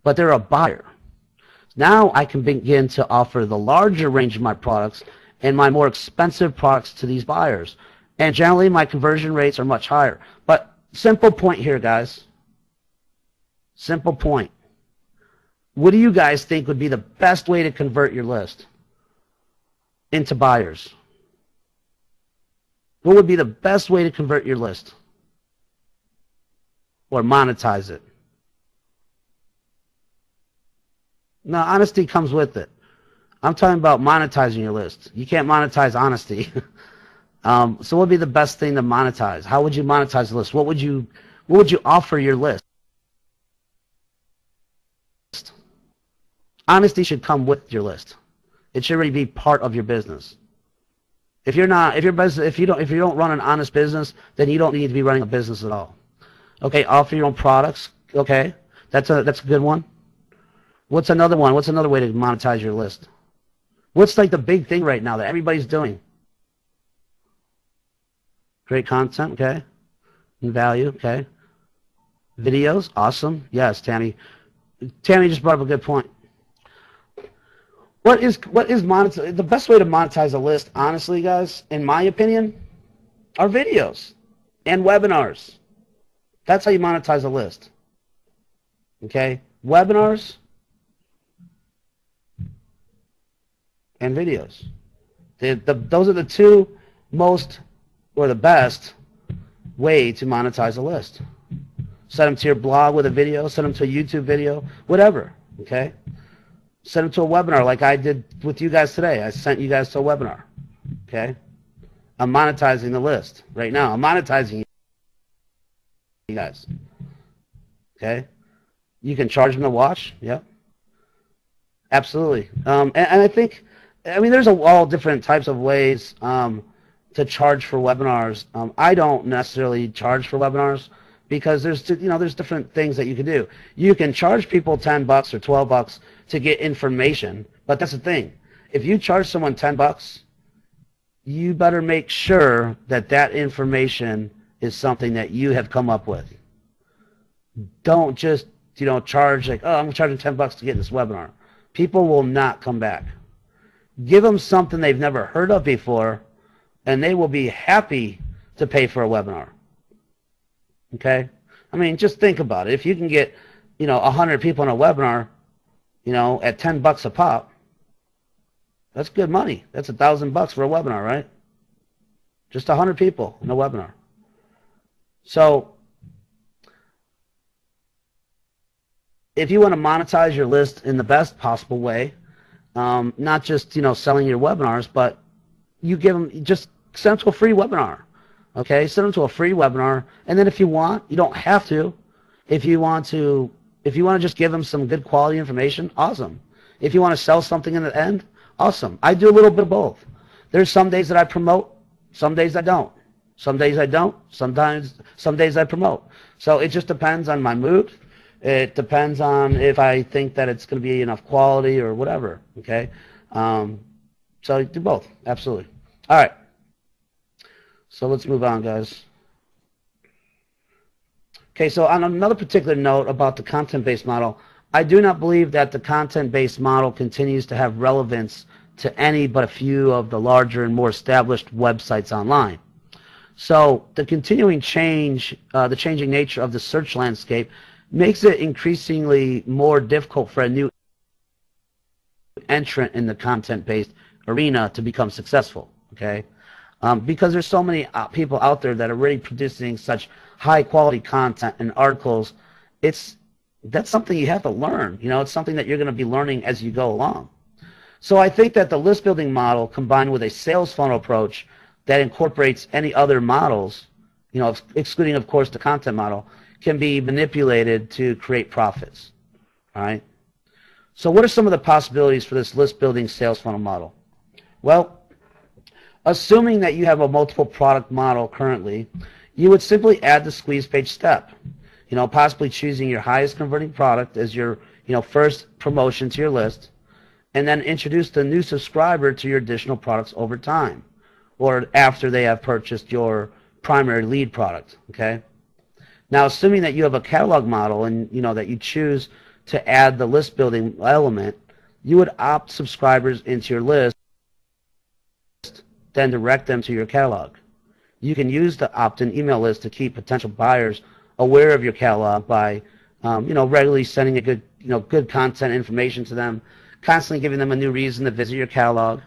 but they're a buyer. Now I can begin to offer the larger range of my products and my more expensive products to these buyers. And generally my conversion rates are much higher. But simple point here, guys. Simple point. What do you guys think would be the best way to convert your list into buyers? What would be the best way to convert your list or monetize it? Now, honesty comes with it. I'm talking about monetizing your list. You can't monetize honesty. So what would be the best thing to monetize? How would you monetize the list? What would you offer your list? Honesty should come with your list. It should already be part of your business. If you don't run an honest business, then you don't need to be running a business at all. Okay, offer your own products. Okay, that's a good one. What's another one? What's another way to monetize your list? What's like the big thing right now that everybody's doing? Great content, okay. And value, okay. Videos, awesome. Yes, Tammy. Tammy just brought up a good point. What is the best way to monetize a list, honestly, guys, in my opinion, are videos and webinars. That's how you monetize a list. Okay? Webinars and videos. Those are the two most, or the best, way to monetize a list. Send them to your blog with a video, send them to a YouTube video, whatever. Okay? Send them to a webinar like I did with you guys today. I sent you guys to a webinar. Okay? I'm monetizing the list right now. I'm monetizing you guys. Okay? You can charge them to watch. Yep. Absolutely. And I think, there's all different types of ways to charge for webinars. I don't necessarily charge for webinars because there's different things that you can do. You can charge people $10 or $12 to get information, but that's the thing. If you charge someone $10, you better make sure that that information is something that you have come up with. Don't just charge like, oh, I'm charging $10 to get this webinar. People will not come back. Give them something they've never heard of before, and they will be happy to pay for a webinar. Okay? Just think about it. If you can get, 100 people in a webinar, at $10 a pop, that's good money. That's $1,000 for a webinar, right? Just 100 people in a webinar. So, if you want to monetize your list in the best possible way, not just, selling your webinars, but you give them, just send them to a free webinar. Okay, send them to a free webinar, and then if you want, you don't have to. If you want to If you want to just give them some good quality information, awesome. If you want to sell something in the end, awesome. I do a little bit of both. There's some days that I promote, some days I don't. Some days I don't, some days I promote. So it just depends on my mood. It depends on if I think that it's going to be enough quality or whatever, okay? So do both, absolutely. All right. So let's move on, guys. Okay, so on another particular note about the content-based model, I do not believe that the content-based model continues to have relevance to any but a few of the larger and more established websites online. So the continuing change, the changing nature of the search landscape makes it increasingly more difficult for a new entrant in the content-based arena to become successful, okay? Because there's so many people out there that are already producing such high-quality content and articles, that's something you have to learn. You know, it's something that you're going to be learning as you go along. So I think that the list building model combined with a sales funnel approach that incorporates any other models, you know, excluding, of course, the content model, can be manipulated to create profits. All right? So what are some of the possibilities for this list building sales funnel model? Well, assuming that you have a multiple product model currently, you would simply add the squeeze page step. You know, possibly choosing your highest converting product as your, you know, first promotion to your list, and then introduce the new subscriber to your additional products over time, or after they have purchased your primary lead product, okay? Now, assuming that you have a catalog model and, you know, that you choose to add the list building element, you would opt subscribers into your list, then direct them to your catalog. You can use the opt-in email list to keep potential buyers aware of your catalog by, you know, regularly sending a good, you know, good content information to them, constantly giving them a new reason to visit your catalog.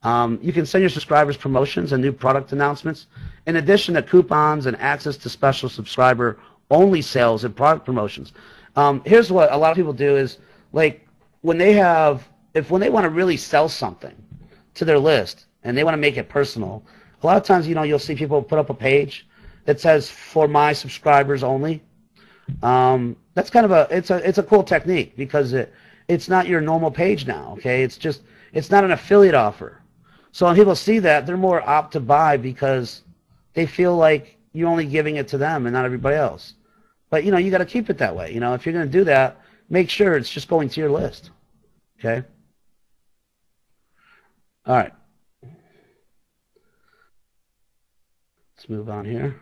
You can send your subscribers promotions and new product announcements, in addition to coupons and access to special subscriber-only sales and product promotions. Here's what a lot of people do is, like, when they want to really sell something to their list and they want to make it personal, a lot of times, you know, you'll see people put up a page that says "for my subscribers only." That's kind of it's a cool technique because it's not your normal page now. Okay, it's not an affiliate offer. So when people see that, they're more apt to buy because they feel like you're only giving it to them and not everybody else. But, you know, you got to keep it that way. You know, if you're going to do that, make sure it's just going to your list. Okay? All right. Let's move on here.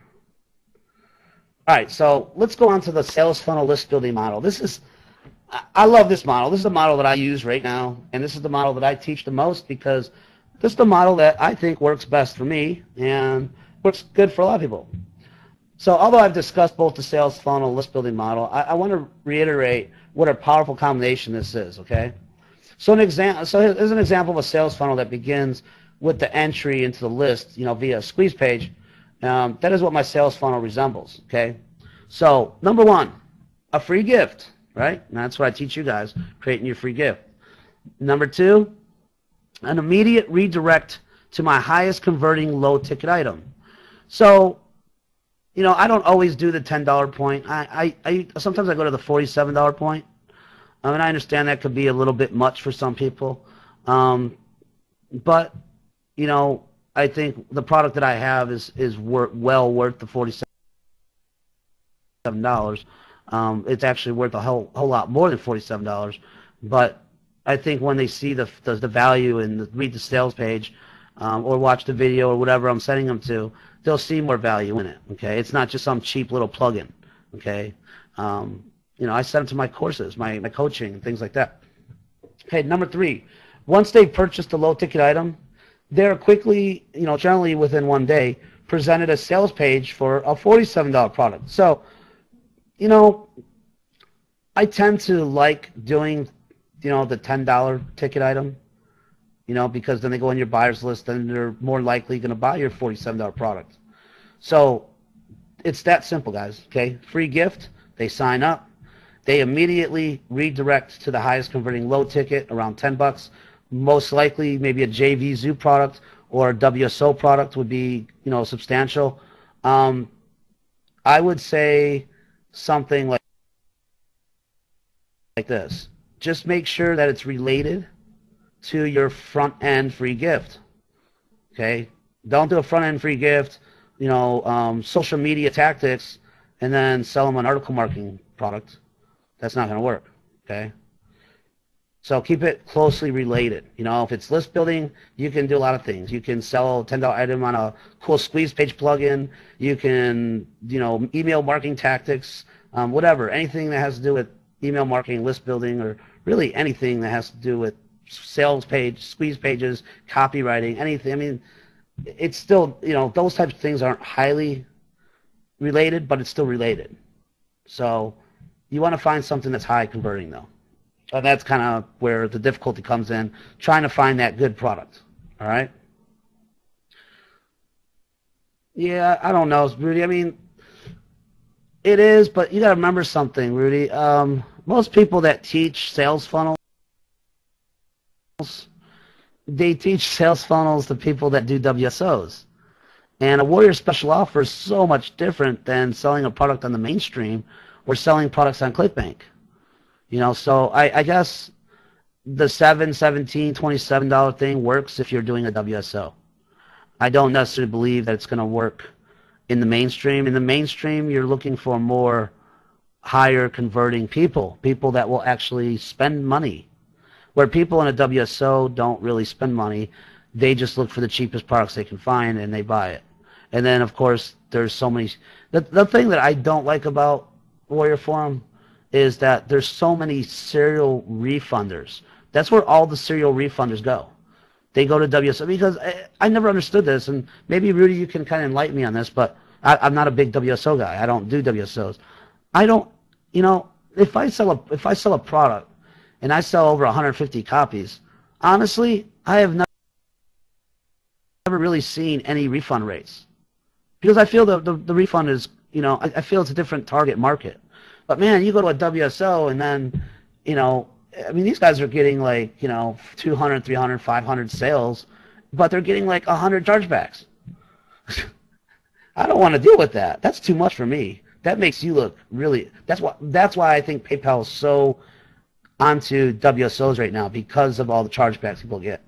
All right, so let's go on to the sales funnel list building model. I love this model. This is the model that I use right now, and this is the model that I teach the most because this is the model that I think works best for me and works good for a lot of people. So although I've discussed both the sales funnel list building model, I want to reiterate what a powerful combination this is, okay? So here's an example of a sales funnel that begins with the entry into the list, you know, via a squeeze page. That is what my sales funnel resembles, okay? So number one, a free gift, right? And that's what I teach you guys, creating your free gift. Number two, an immediate redirect to my highest converting low ticket item. So, you know, I don't always do the $10 point. Sometimes I go to the $47 point. I mean, I understand that could be a little bit much for some people. But, you know, I think the product that I have is well worth the $47. It's actually worth a whole lot more than $47. But I think when they see the value and read the sales page or watch the video or whatever I'm sending them to, they'll see more value in it. Okay, it's not just some cheap little plugin. Okay, you know, I send them to my courses, my coaching, and things like that. Okay, number three, once they've purchased a low ticket item, they're quickly, you know, generally within one day, presented a sales page for a $47 product. So, you know, I tend to like doing, you know, the $10 ticket item, you know, because then they go on your buyer's list and they're more likely going to buy your $47 product. So it's that simple, guys, okay? Free gift, they sign up, they immediately redirect to the highest converting low ticket, around $10. Most likely maybe a JV Zoo product or a WSO product would be, you know, substantial. I would say something this. Just make sure that it's related to your front end free gift. Okay? Don't do a front end free gift, social media tactics, and then sell them an article marketing product. That's not going to work. Okay? So keep it closely related. If it's list building, you can do a lot of things. You can sell a $10 item on a cool squeeze page plugin. You can, email marketing tactics, whatever. Anything that has to do with email marketing, list building, or really anything that has to do with sales page, squeeze pages, copywriting, anything. I mean, it's still, those types of things aren't highly related, but it's still related. So you want to find something that's high converting, though. And that's kind of where the difficulty comes in, trying to find that good product. All right? Yeah, I don't know, Rudy. I mean, it is, but you got to remember something, Rudy. Most people that teach sales funnels, they teach sales funnels to people that do WSOs. And a Warrior Special Offer is so much different than selling a product on the mainstream or selling products on ClickBank. So I guess the $7, $17, $27 thing works if you're doing a WSO. I don't necessarily believe that it's going to work in the mainstream. In the mainstream, you're looking for more higher converting people that will actually spend money. Where people in a WSO don't really spend money, they just look for the cheapest products they can find and they buy it. And then, of course, there's so many. The thing that I don't like about Warrior Forum is that there's so many serial refunders. That's where all the serial refunders go. They go to WSO because I never understood this, and maybe Rudy, you can kind of enlighten me on this, but I'm not a big WSO guy. I don't do WSOs. I don't, if I sell a product and I sell over 150 copies, honestly, I have never really seen any refund rates because I feel the refund is, I feel it's a different target market. But man, you go to a WSO and then, these guys are getting like, 200, 300, 500 sales, but they're getting like 100 chargebacks. I don't want to deal with that. That's too much for me. That makes you look really, that's why I think PayPal is so onto WSOs right now, because of all the chargebacks people get.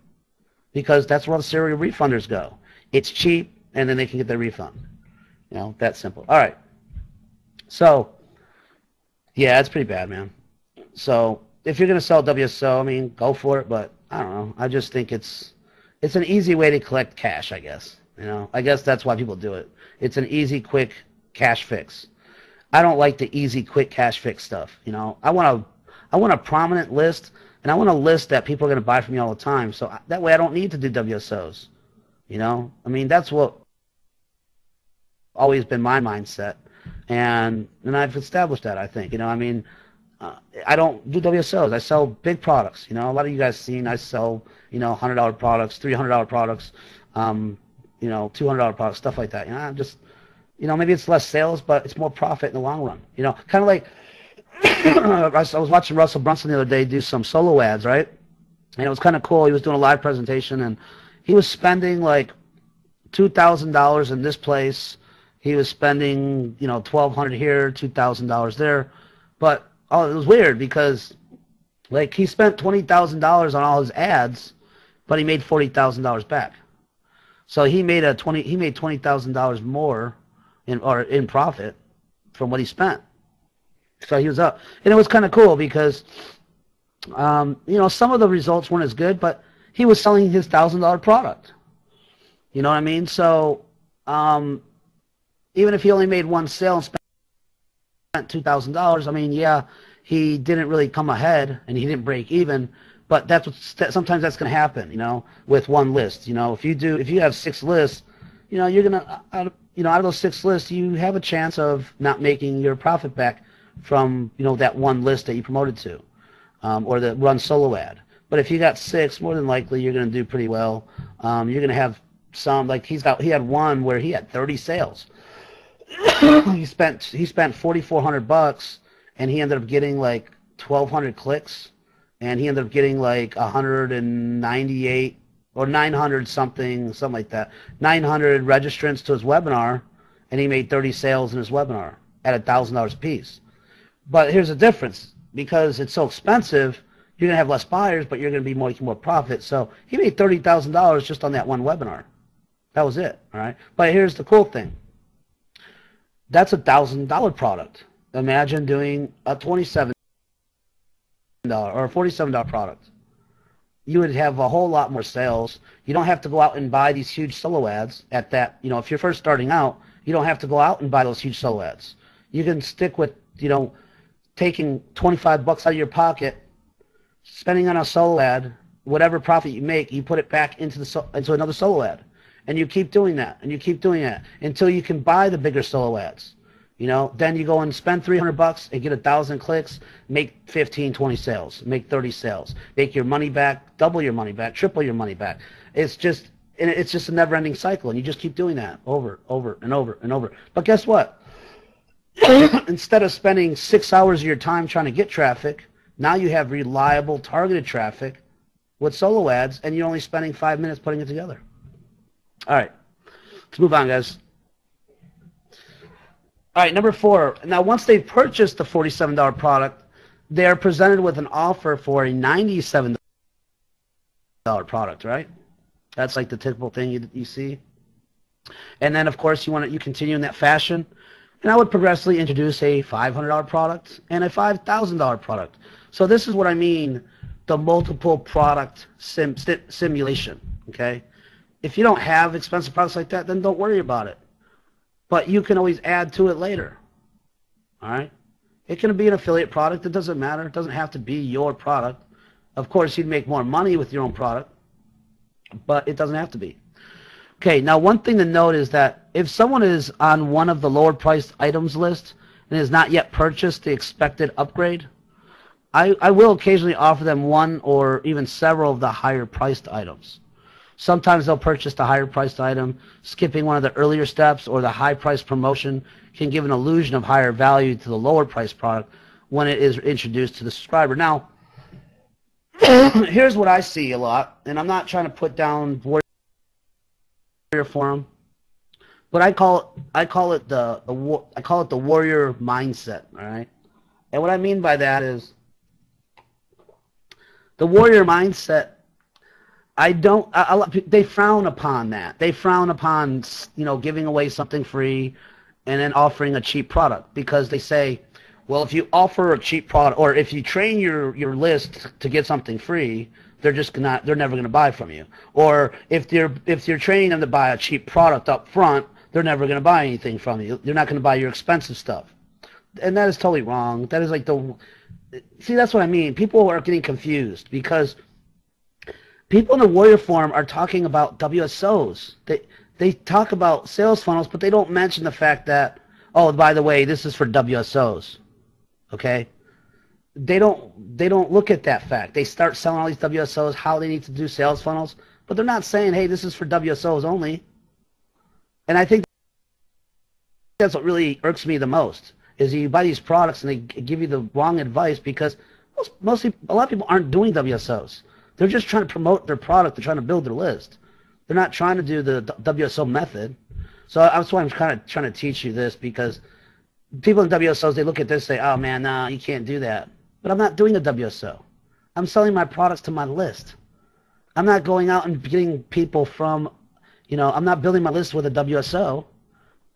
Because that's where all the serial refunders go. It's cheap and then they can get their refund. That's simple. All right. So, yeah, it's pretty bad, man. So if you're going to sell WSO, go for it, but I don't know. I just think it's an easy way to collect cash, I guess. I guess that's why people do it. It's an easy, quick cash fix. I don't like the easy, quick cash fix stuff. I want a prominent list, and I want a list that people are going to buy from me all the time. So that way I don't need to do WSOs. That's what always been my mindset. And I've established that, I think. I don't do WSOs. I sell big products. A lot of you guys seen I sell, $100 products, $300 products, $200 products, stuff like that. I'm just, maybe it's less sales, but it's more profit in the long run. Kind of like I was watching Russell Brunson the other day do some solo ads, right? And it was kind of cool. He was doing a live presentation, and he was spending like $2,000 in this place. He was spending, $1,200 here, $2,000 there. But it was weird because, like, he spent $20,000 on all his ads, but he made $40,000 back. So he made $20,000 more in profit from what he spent. So he was up, and it was kind of cool because, some of the results weren't as good, but he was selling his $1,000 product. You know what I mean? So, even if he only made one sale and spent $2,000, yeah, he didn't really come ahead and he didn't break even. But sometimes that's going to happen, with one list. If you have 6 lists, you're gonna, out of those 6 lists, you have a chance of not making your profit back from that one list that you promoted to, or the run solo ad. But if you got 6, more than likely you're going to do pretty well. You're going to have some, like he had one where he had 30 sales. he spent $4,400 and he ended up getting like 1,200 clicks, and he ended up getting like 198 or 900 something like that, 900 registrants to his webinar, and he made 30 sales in his webinar at $1,000 a piece. But here's the difference. because it's so expensive, you're going to have less buyers, but you're going to be making more profit. So he made $30,000 just on that one webinar. That was it, all right? But here's the cool thing. That's $1,000 product. Imagine doing a $27 or a $47 product. You would have a whole lot more sales. You don't have to go out and buy these huge solo ads at that. You know, if you're first starting out, you don't have to go out and buy those huge solo ads. You can stick with, you know, taking 25 bucks out of your pocket, spending on a solo ad, whatever profit you make, you put it back into another solo ad. And you keep doing that, and you keep doing that until you can buy the bigger solo ads. You know, then you go and spend 300 bucks and get 1,000 clicks, make 15, 20 sales, make 30 sales, make your money back, double your money back, triple your money back. It's just a never-ending cycle, and you just keep doing that over and over and over. But guess what? Instead of spending 6 hours of your time trying to get traffic, now you have reliable, targeted traffic with solo ads, and you're only spending 5 minutes putting it together. All right, let's move on, guys. All right, number 4. Now, once they've purchased the $47 product, they're presented with an offer for a $97 product, right? That's like the typical thing you see. And then, of course, you continue in that fashion. And I would progressively introduce a $500 product and a $5,000 product. So this is what I mean, the multiple product simulation, okay? If you don't have expensive products like that, then don't worry about it. But you can always add to it later, all right? It can be an affiliate product. It doesn't matter. It doesn't have to be your product. Of course, you'd make more money with your own product, but it doesn't have to be. Okay, now one thing to note is that if someone is on one of the lower priced items list and has not yet purchased the expected upgrade, I will occasionally offer them one or even several of the higher priced items. Sometimes they'll purchase the higher priced item, skipping one of the earlier steps, or the high price promotion can give an illusion of higher value to the lower priced product when it is introduced to the subscriber. Now, here's what I see a lot, and I'm not trying to put down Warrior Forum, but I call it the warrior mindset, all right? And what I mean by that is the warrior mindset. They frown upon that. They frown upon, you know, giving away something free and then offering a cheap product, because they say, well, if you offer a cheap product, or if you train your list to get something free, they're never going to buy from you. Or if you're training them to buy a cheap product up front, they're never going to buy anything from you. They're not going to buy your expensive stuff. And that is totally wrong. That is like see, that's what I mean. People are getting confused because people in the Warrior Forum are talking about WSOs. They talk about sales funnels, but they don't mention the fact that, oh, by the way, this is for WSOs. Okay? They don't look at that fact. They start selling all these WSOs, how they need to do sales funnels, but they're not saying, hey, this is for WSOs only. And I think that's what really irks me the most, is you buy these products and they give you the wrong advice, because a lot of people aren't doing WSOs. They're just trying to promote their product. They're trying to build their list. They're not trying to do the WSO method. So that's why I'm kind of trying to teach you this, because people in WSOs, they look at this and say, oh, man, no, you can't do that. But I'm not doing the WSO. I'm selling my products to my list. I'm not going out and getting people from, you know, I'm not building my list with a WSO.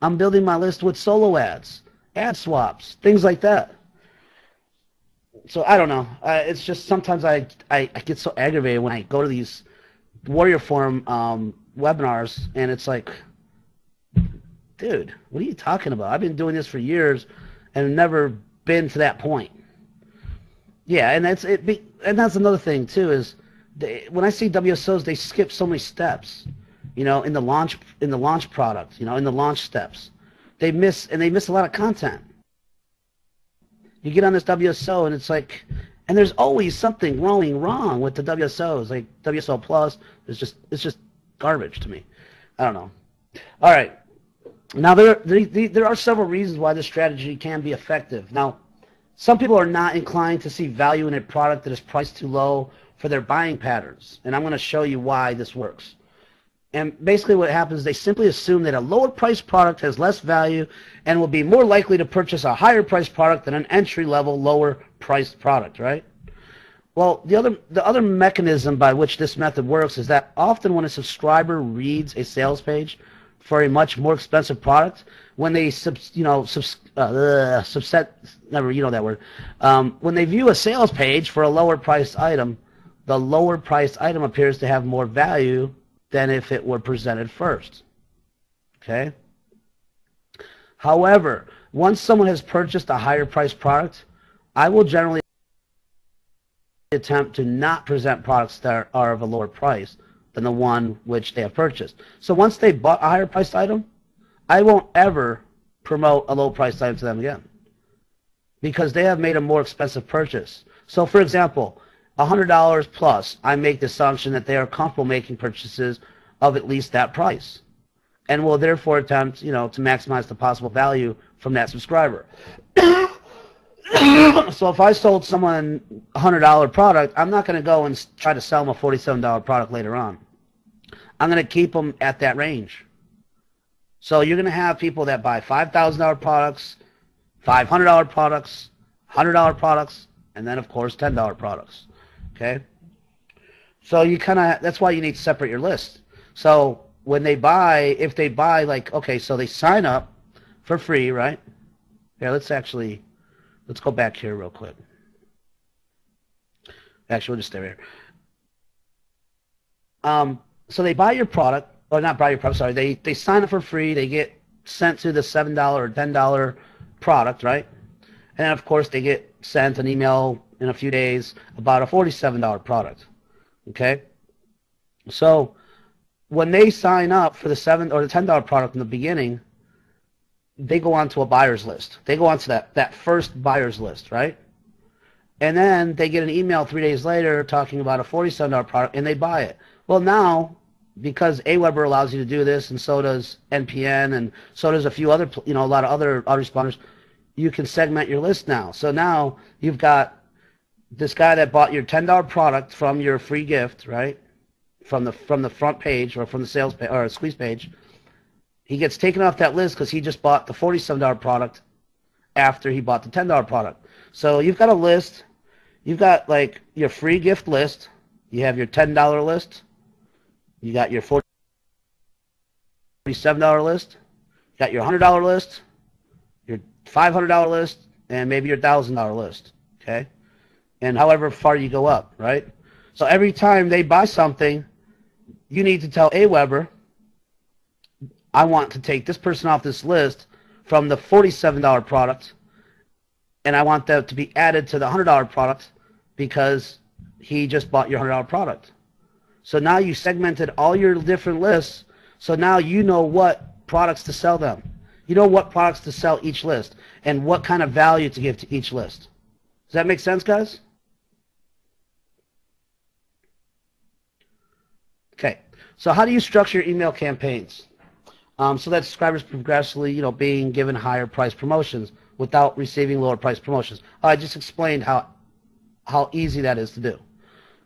I'm building my list with solo ads, ad swaps, things like that. So I don't know. It's just sometimes I get so aggravated when I go to these Warrior Forum webinars, and it's like, dude, what are you talking about? I've been doing this for years and never been to that point. Yeah, and that's another thing too, is when I see WSOs, they skip so many steps, you know, in the launch product, you know, in the launch steps. They miss a lot of content. You get on this WSO and it's like, and there's always something going wrong with the WSOs, like WSO Plus. It's just garbage to me. I don't know. All right. Now there are several reasons why this strategy can be effective. Now, some people are not inclined to see value in a product that is priced too low for their buying patterns, and I'm going to show you why this works. And basically what happens is they simply assume that a lower priced product has less value and will be more likely to purchase a higher priced product than an entry-level, lower priced product, right? Well, the other mechanism by which this method works is that often when a subscriber reads a sales page for a much more expensive product, when they when they view a sales page for a lower priced item, the lower priced item appears to have more value than if it were presented first. Okay? However, once someone has purchased a higher priced product, I will generally attempt to not present products that are of a lower price than the one which they have purchased. So once they bought a higher priced item, I won't ever promote a low priced item to them again because they have made a more expensive purchase. So for example, $100 plus, I make the assumption that they are comfortable making purchases of at least that price and will therefore attempt, to maximize the possible value from that subscriber. So if I sold someone a $100 product, I'm not going to go and try to sell them a $47 product later on. I'm going to keep them at that range. So you're going to have people that buy $5,000 products, $500 products, $100 products, and then of course $10 products. Okay? So that's why you need to separate your list. So when they buy, if they buy so they sign up for free, right? Yeah, let's go back here real quick. Actually, we'll just stay here. So they buy your product, or not buy your product, sorry. They sign up for free. They get sent to the $7 or $10 product, right? And then, of course, they get sent an email in a few days about a $47 product, okay? So when they sign up for the $7 or the $10 product in the beginning, they go onto a buyer's list. They go onto that first buyer's list, right? And then they get an email 3 days later talking about a $47 product, and they buy it. Well, now, because AWeber allows you to do this, and so does NPN, and so does a lot of other autoresponders, you can segment your list now. So now you've got this guy that bought your $10 product from your free gift, right? From the front page or from the sales page or squeeze page. He gets taken off that list because he just bought the $47 product after he bought the $10 product. So you've got a list. You've got like your free gift list. You have your $10 list. You got your $47 list. You got your $100 list, your $500 list, and maybe your $1,000 list. Okay? And however far you go up, right? So every time they buy something, you need to tell AWeber, I want to take this person off this list from the $47 product, and I want them to be added to the $100 product because he just bought your $100 product. So now you segmented all your different lists, so now you know what products to sell them. You know what products to sell each list and what kind of value to give to each list. Does that make sense, guys? Okay, so how do you structure your email campaigns? So that subscribers progressively, being given higher price promotions without receiving lower price promotions. I just explained how easy that is to do.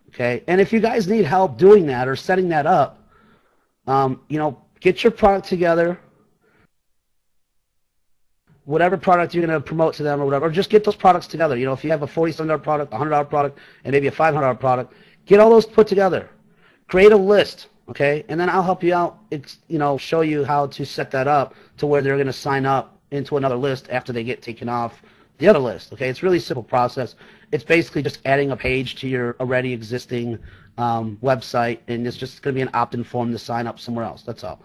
Okay, and if you guys need help doing that or setting that up, get your product together, whatever product you're going to promote to them or whatever, or just get those products together. If you have a $47 product, a $100 product, and maybe a $500 product, get all those put together. Create a list. Okay, and then I'll help you out, show you how to set that up to where they're going to sign up into another list after they get taken off the other list. Okay, it's a really simple process. It's basically just adding a page to your already existing website, and it's just going to be an opt-in form to sign up somewhere else. That's all.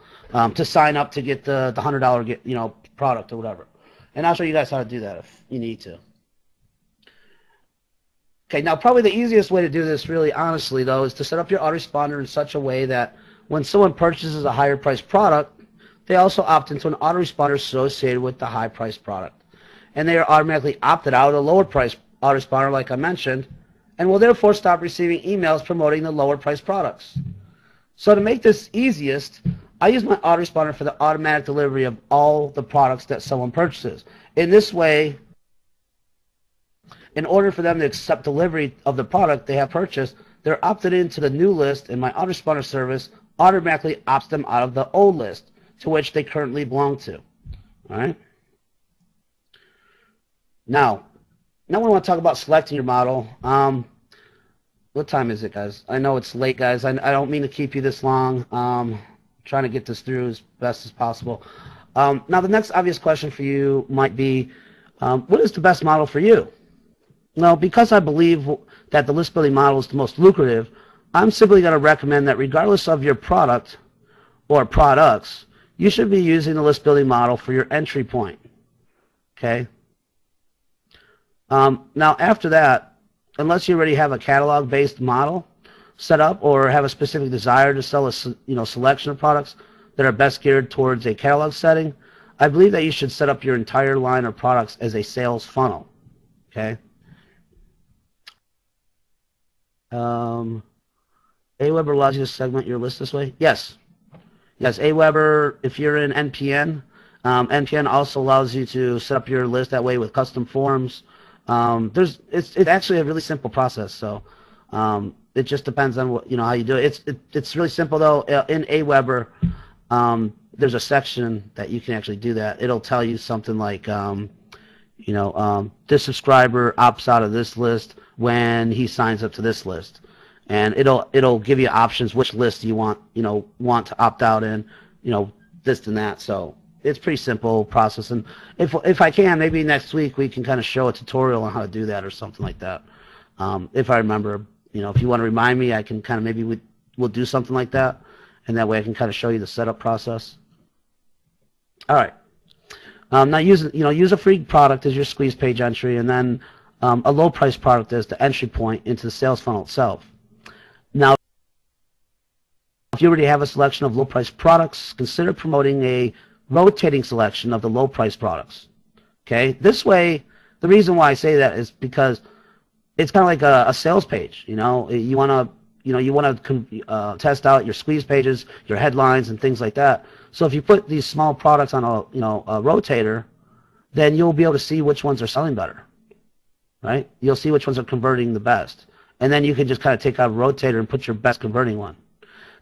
To sign up to get the $100 product or whatever. And I'll show you guys how to do that if you need to. Okay, now probably the easiest way to do this, really honestly though, is to set up your autoresponder in such a way that when someone purchases a higher priced product, they also opt into an autoresponder associated with the high priced product. And they are automatically opted out of the lower priced autoresponder like I mentioned, and will therefore stop receiving emails promoting the lower priced products. So to make this easiest, I use my autoresponder for the automatic delivery of all the products that someone purchases. In this way, in order for them to accept delivery of the product they have purchased, they're opted into the new list, and my autoresponder service automatically opts them out of the old list to which they currently belong to. All right. Now we want to talk about selecting your model. What time is it, guys? I know it's late, guys. I don't mean to keep you this long. Trying to get this through as best as possible. Now, the next obvious question for you might be, what is the best model for you? Well, because I believe that the list building model is the most lucrative, I'm simply going to recommend that regardless of your product or products, you should be using the list building model for your entry point. Okay? Now, after that, unless you already have a catalog-based model set up or have a specific desire to sell a selection of products that are best geared towards a catalog setting, I believe that you should set up your entire line of products as a sales funnel. Okay? Aweber allows you to segment your list this way? Yes. Yes, Aweber, if you're in NPN, NPN also allows you to set up your list that way with custom forms. It's actually a really simple process, so it just depends on what, how you do it. It's really simple though. In Aweber, there's a section that you can actually do that. It'll tell you something like, this subscriber opts out of this list when he signs up to this list, and it'll give you options which list you want to opt out in, this and that. So it's pretty simple process, and if I can, maybe next week we can kind of show a tutorial on how to do that or something like that. If I remember, if you want to remind me, I can kind of maybe we'll do something like that, and that way I can kind of show you the setup process. All right. Now use a free product as your squeeze page entry, and then a low price product as the entry point into the sales funnel itself. Now, if you already have a selection of low price products, consider promoting a rotating selection of the low price products. Okay, this way, the reason why I say that is because it's kind of like a sales page. You want to test out your squeeze pages, your headlines, and things like that. So if you put these small products on a rotator, then you'll be able to see which ones are selling better, right? You'll see which ones are converting the best, and then you can just kind of take out a rotator and put your best converting one.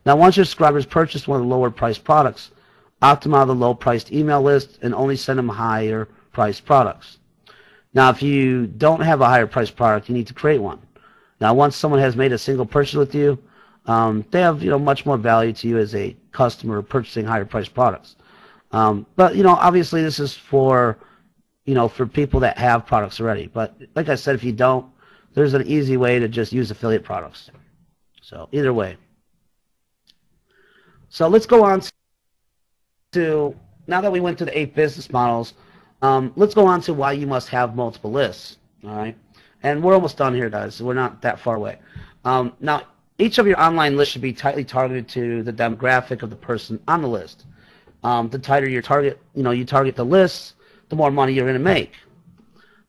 Now, once your subscribers purchase one of the lower priced products, opt them out of the low priced email list and only send them higher priced products. Now, if you don't have a higher priced product, you need to create one. Now, once someone has made a single purchase with you, they have much more value to you as a customer purchasing higher priced products. But obviously this is for for people that have products already. But like I said, if you don't, there's an easy way to just use affiliate products. So either way. So let's go on to, now that we went through the 8 business models, let's go on to why you must have multiple lists. All right. And we're almost done here, guys. So we're not that far away. Now, each of your online lists should be tightly targeted to the demographic of the person on the list. The tighter your target, you target the lists, the more money you're going to make.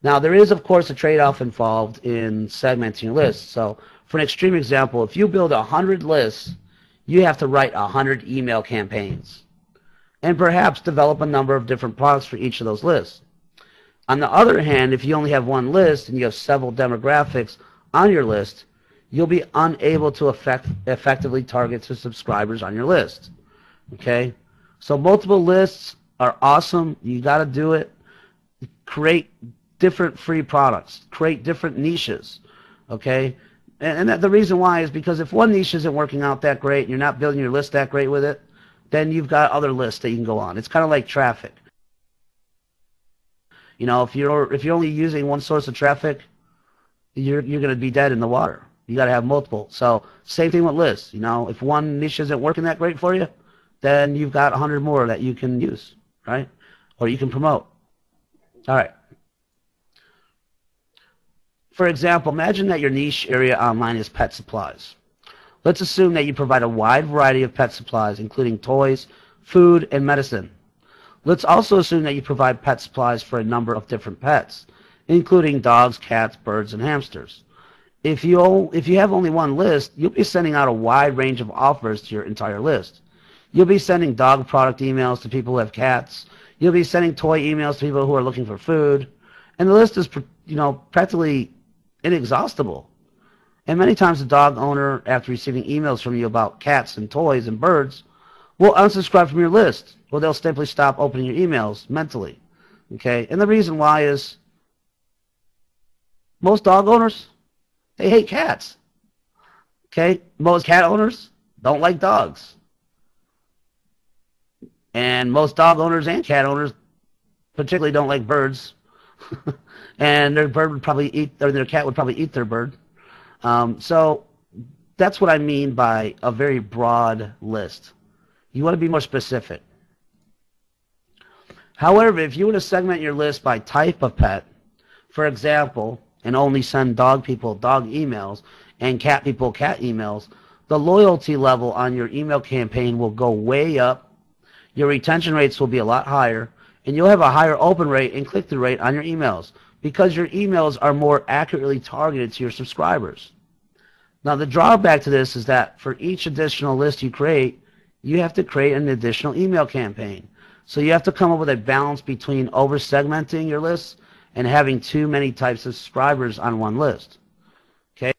Now, there is, of course, a trade-off involved in segmenting your lists. So, for an extreme example, if you build 100 lists, you have to write 100 email campaigns and perhaps develop a number of different products for each of those lists. On the other hand, if you only have one list and you have several demographics on your list, you'll be unable to effectively target the subscribers on your list. Okay? So multiple lists are awesome. You got to do it. Create different free products. Create different niches. Okay? And the reason why is because if one niche isn't working out that great and you're not building your list that great with it, then you've got other lists that you can go on. It's kind of like traffic. If you're only using one source of traffic, you're going to be dead in the water. You got to have multiple. So same thing with lists. If one niche isn't working that great for you, then you've got 100 more that you can use, right? Or you can promote. All right. For example, imagine that your niche area online is pet supplies. Let's assume that you provide a wide variety of pet supplies, including toys, food, and medicine. Let's also assume that you provide pet supplies for a number of different pets, including dogs, cats, birds, and hamsters. If you have only one list, you'll be sending out a wide range of offers to your entire list. You'll be sending dog product emails to people who have cats. You'll be sending toy emails to people who are looking for food. And the list is, practically inexhaustible. And many times the dog owner, after receiving emails from you about cats and toys and birds, will unsubscribe from your list, or they'll simply stop opening your emails mentally. Okay? And the reason why is most dog owners, they hate cats. Okay? Most cat owners don't like dogs. And most dog owners and cat owners particularly don't like birds. And their bird would probably eat, or their cat would probably eat their bird. So that's what I mean by a very broad list. You want to be more specific. However, if you were to segment your list by type of pet, for example, and only send dog people dog emails and cat people cat emails, the loyalty level on your email campaign will go way up. Your retention rates will be a lot higher, and you'll have a higher open rate and click-through rate on your emails because your emails are more accurately targeted to your subscribers. Now, the drawback to this is that for each additional list you create, you have to create an additional email campaign. So you have to come up with a balance between over-segmenting your lists and having too many types of subscribers on one list. Okay?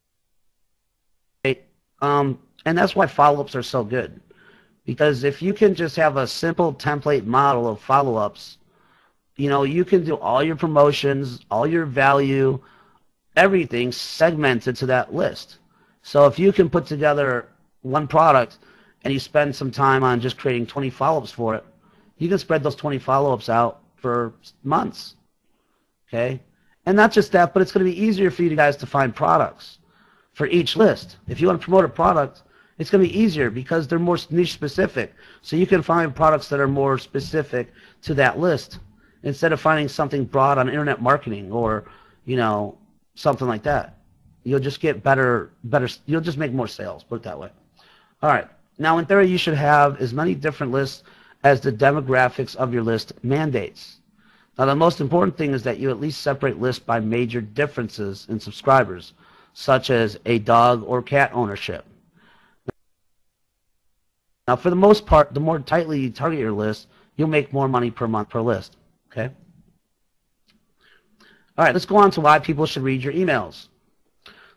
And that's why follow-ups are so good. Because if you can just have a simple template model of follow-ups, you know, you can do all your promotions, all your value, everything segmented to that list. So if you can put together one product and you spend some time on just creating 20 follow-ups for it, you can spread those 20 follow-ups out for months. Okay? And not just that, but it's going to be easier for you guys to find products for each list. If you want to promote a product, it's going to be easier because they're more niche specific. So you can find products that are more specific to that list instead of finding something broad on internet marketing or, you know, something like that. You'll just get better, you'll just make more sales, put it that way. All right. Now, in theory, you should have as many different lists as the demographics of your list mandates. Now, the most important thing is that you at least separate lists by major differences in subscribers, such as a dog or cat ownership. Now, for the most part, the more tightly you target your list, you'll make more money per month per list. Okay? All right, let's go on to why people should read your emails.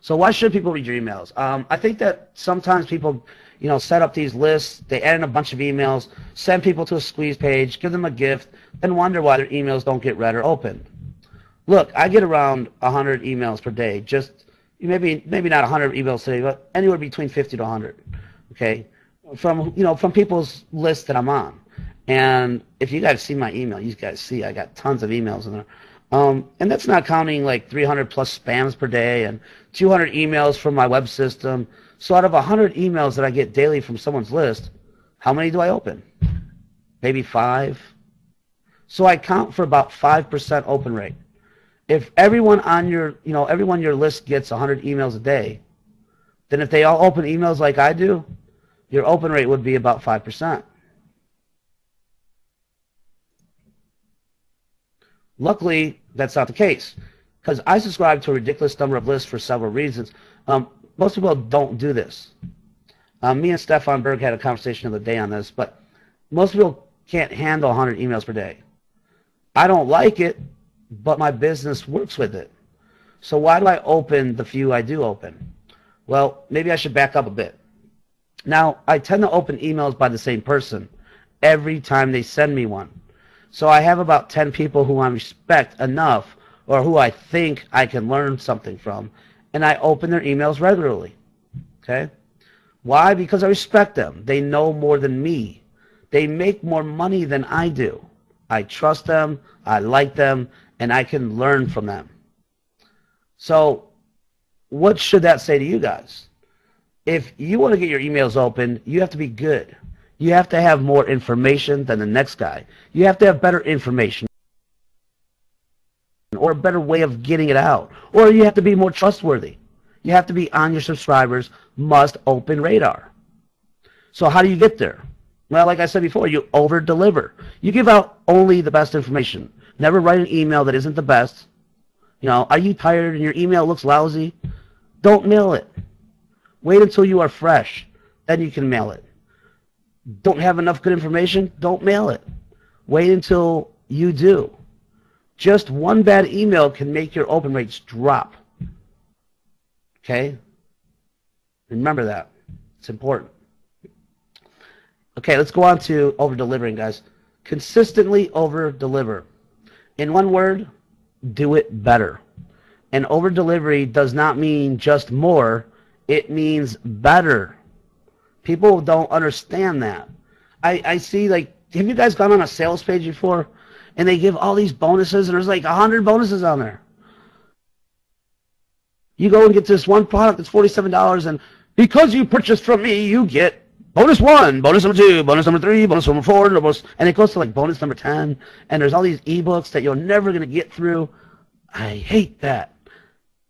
So why should people read your emails? I think that sometimes people, you know, set up these lists, they add in a bunch of emails, send people to a squeeze page, give them a gift, then wonder why their emails don't get read or opened. Look, I get around 100 emails per day, just maybe not 100 emails today, but anywhere between 50 to 100. Okay? From people's lists that I'm on. And if you guys see my email, you guys see I got tons of emails in there. And that's not counting like 300 plus spams per day and 200 emails from my web system. So out of 100 emails that I get daily from someone's list, how many do I open? Maybe 5. So I count for about 5% open rate. If everyone on your list gets 100 emails a day, then if they all open emails like I do, your open rate would be about 5%. Luckily, that's not the case because I subscribe to a ridiculous number of lists for several reasons. Most people don't do this. Me and Stefan Berg had a conversation the other day on this, but most people can't handle 100 emails per day. I don't like it, but my business works with it. So why do I open the few I do open? Well, maybe I should back up a bit. Now, I tend to open emails by the same person every time they send me one. So I have about 10 people who I respect enough or who I think I can learn something from, and I open their emails regularly. Okay? Why? Because I respect them. They know more than me. They make more money than I do. I trust them, I like them, and I can learn from them. So what should that say to you guys? If you want to get your emails open, you have to be good. You have to have more information than the next guy. You have to have better information or a better way of getting it out. Or you have to be more trustworthy. You have to be on your subscribers' must-open radar. So how do you get there? Well, like I said before, you over-deliver. You give out only the best information. Never write an email that isn't the best. You know, are you tired and your email looks lousy? Don't mail it. Wait until you are fresh. Then you can mail it. Don't have enough good information? Don't mail it. Wait until you do. Just one bad email can make your open rates drop. Okay? Remember that. It's important. Okay, let's go on to over-delivering, guys. Consistently over-deliver. In one word, do it better. And over-delivery does not mean just more. It means better. People don't understand that. I see, like, have you guys gone on a sales page before? And they give all these bonuses, and there's like 100 bonuses on there. You go and get this one product that's $47, and because you purchased from me, you get bonus 1, bonus number 2, bonus number 3, bonus number 4, and it goes to like bonus number 10, and there's all these ebooks that you're never going to get through. I hate that.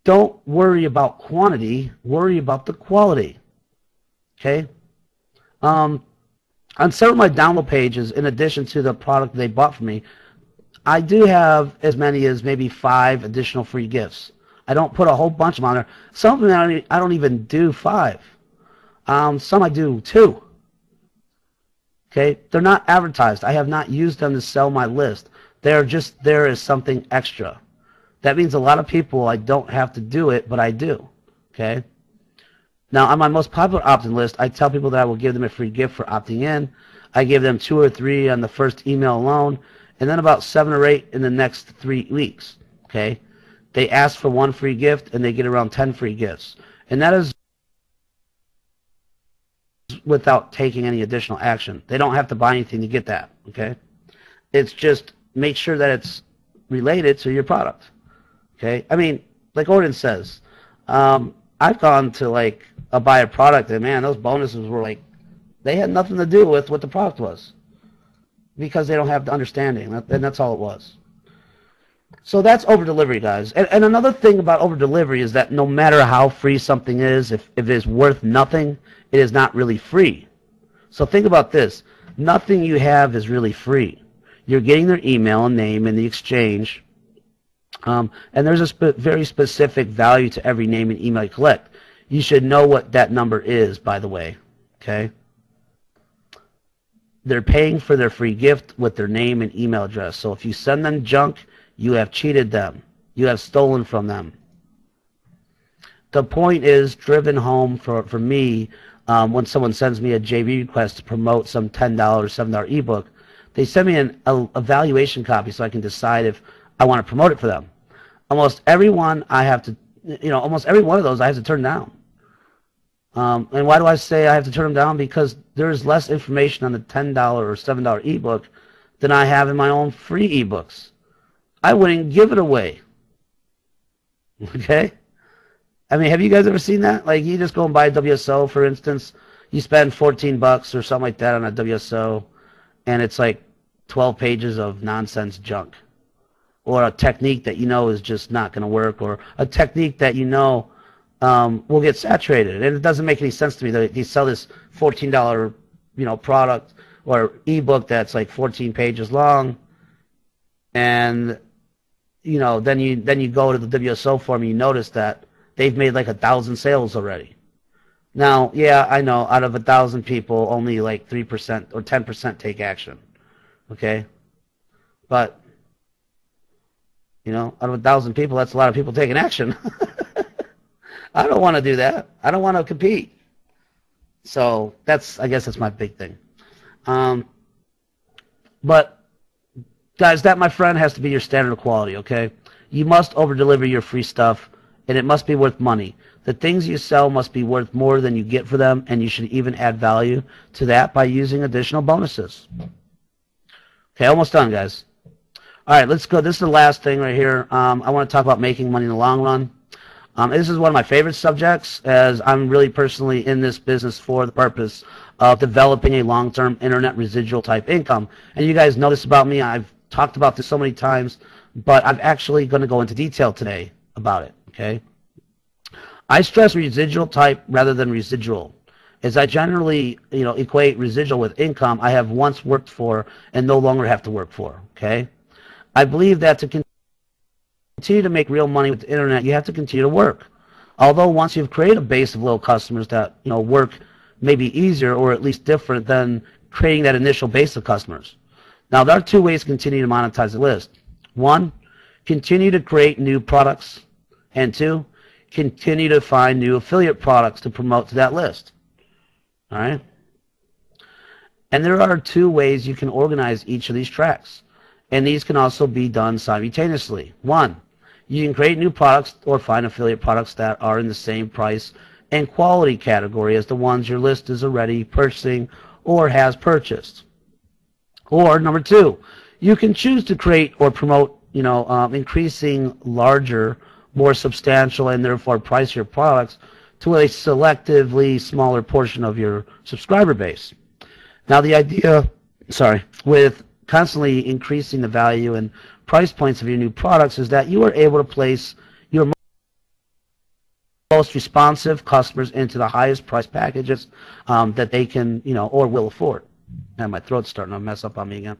Don't worry about quantity, worry about the quality. Okay? On several of my download pages, in addition to the product they bought from me, I do have as many as maybe 5 additional free gifts. I don't put a whole bunch of them on there. Some of them I don't even do 5. Some I do 2. Okay? They're not advertised. I have not used them to sell my list. They're just there as something extra. That means a lot of people, I don't have to do it, but I do. Okay? Now, on my most popular opt-in list, I tell people that I will give them a free gift for opting in. I give them 2 or 3 on the first email alone, and then about 7 or 8 in the next 3 weeks. Okay? They ask for 1 free gift, and they get around 10 free gifts. And that is without taking any additional action. They don't have to buy anything to get that. Okay? It's just make sure that it's related to your product. Okay? I mean, like Orden says, I've gone to like buy a product, and man, those bonuses were like, they had nothing to do with what the product was, because they don't have the understanding, and that's all it was. So that's over delivery, guys. And another thing about over delivery is that no matter how free something is, if it is worth nothing, it is not really free. So think about this: nothing you have is really free. You're getting their email and name in the exchange. And there's a very specific value to every name and email you collect. You should know what that number is, by the way. Okay? They're paying for their free gift with their name and email address. So if you send them junk, you have cheated them. You have stolen from them. The point is driven home for me when someone sends me a JV request to promote some $10, $7 ebook. They send me an evaluation copy so I can decide if I want to promote it for them. Almost every one I have to, almost every one of those I have to turn down. And why do I say I have to turn them down? Because there's less information on the $10 or $7 ebook than I have in my own free ebooks. I wouldn't give it away. Okay? I mean, have you guys ever seen that? Like, you just go and buy a WSO, for instance. You spend $14 or something like that on a WSO, and it's like 12 pages of nonsense junk. Or a technique that you know is just not going to work, or a technique that you know will get saturated. And it doesn't make any sense to me that they sell this $14 product or ebook that's like 14 pages long, and then you go to the WSO form and you notice that they've made like 1,000 sales already. Now, yeah, I know out of 1,000 people, only like 3% or 10% take action. Okay, but out of 1,000 people, that's a lot of people taking action. I don't want to do that. I don't want to compete. So I guess that's my big thing. But guys, that, my friend, has to be your standard of quality. Okay, you must over deliver your free stuff, and it must be worth money. The things you sell must be worth more than you get for them, and you should even add value to that by using additional bonuses. Okay, almost done, guys. All right, let's go. This is the last thing right here. I want to talk about making money in the long run. This is one of my favorite subjects, as I'm really personally in this business for the purpose of developing a long-term internet residual type income. And you guys know this about me. I've talked about this so many times, but I'm actually going to go into detail today about it. Okay? I stress residual type rather than residual, as I generally equate residual with income I have once worked for and no longer have to work for. Okay? I believe that to continue to make real money with the internet, you have to continue to work. Although once you've created a base of loyal customers, that work may be easier or at least different than creating that initial base of customers. Now, there are 2 ways to continue to monetize the list. 1, continue to create new products, and 2, continue to find new affiliate products to promote to that list. All right? And there are 2 ways you can organize each of these tracks. And these can also be done simultaneously. 1, you can create new products or find affiliate products that are in the same price and quality category as the ones your list is already purchasing or has purchased. Or number 2, you can choose to create or promote, increasing larger, more substantial, and therefore pricier products to a selectively smaller portion of your subscriber base. Now the idea, with constantly increasing the value and price points of your new products is that you are able to place your most responsive customers into the highest price packages that they can, or will afford. And my throat's starting to mess up on me again.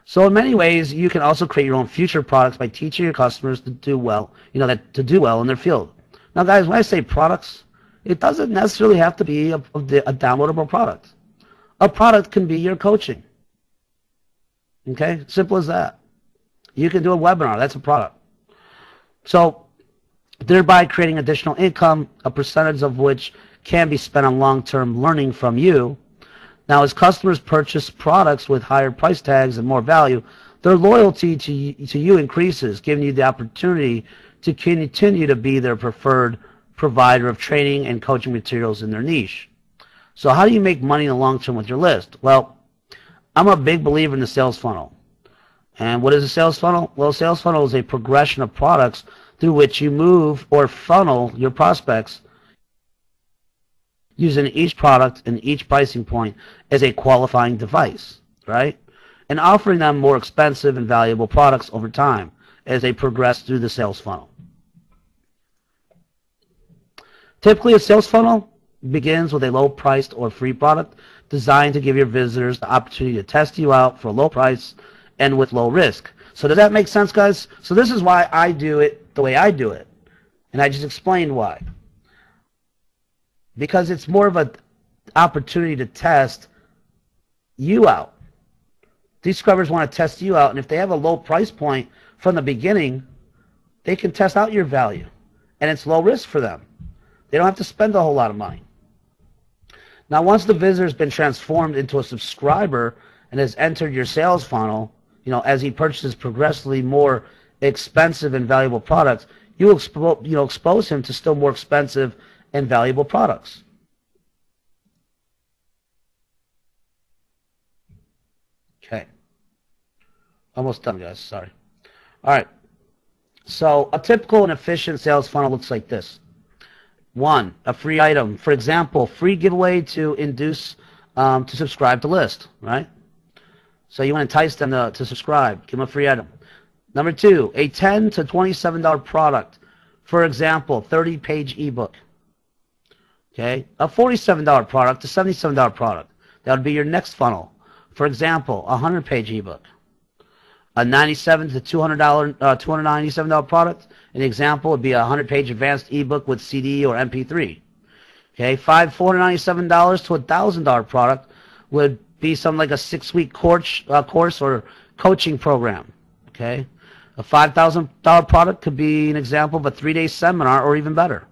So in many ways, you can also create your own future products by teaching your customers to do well, to do well in their field. Now, guys, when I say products, it doesn't necessarily have to be a downloadable product. A product can be your coaching. Okay? Simple as that. You can do a webinar. That's a product. So, thereby creating additional income, a percentage of which can be spent on long-term learning from you. Now, as customers purchase products with higher price tags and more value, their loyalty to you increases, giving you the opportunity to continue to be their preferred provider of training and coaching materials in their niche. So how do you make money in the long term with your list? Well, I'm a big believer in the sales funnel. And what is a sales funnel? Well, a sales funnel is a progression of products through which you move or funnel your prospects using each product and each pricing point as a qualifying device, right? And offering them more expensive and valuable products over time as they progress through the sales funnel. Typically, a sales funnel begins with a low-priced or free product designed to give your visitors the opportunity to test you out for a low price and with low risk. So does that make sense, guys? So this is why I do it the way I do it. And I just explained why. Because it's more of an opportunity to test you out. These scrubbers want to test you out, and if they have a low price point from the beginning, they can test out your value. And it's low risk for them. They don't have to spend a whole lot of money. Now, once the visitor has been transformed into a subscriber and has entered your sales funnel, as he purchases progressively more expensive and valuable products, you expose him to still more expensive and valuable products. Okay. Almost done, guys. Sorry. All right. So a typical and efficient sales funnel looks like this. 1, a free item. For example, free giveaway to induce to subscribe to list, right? So you want to entice them to subscribe. Give them a free item. Number 2, a $10 to $27 product. For example, 30-page ebook. Okay, a $47 product to $77 product. That would be your next funnel. For example, a 100-page ebook. A $97 to $297 product. An example would be a 100-page advanced ebook with CD or MP3. Okay, $497 to $1,000 product would be something like a 6-week course or coaching program. Okay, a $5,000 product could be an example of a 3-day seminar or even better.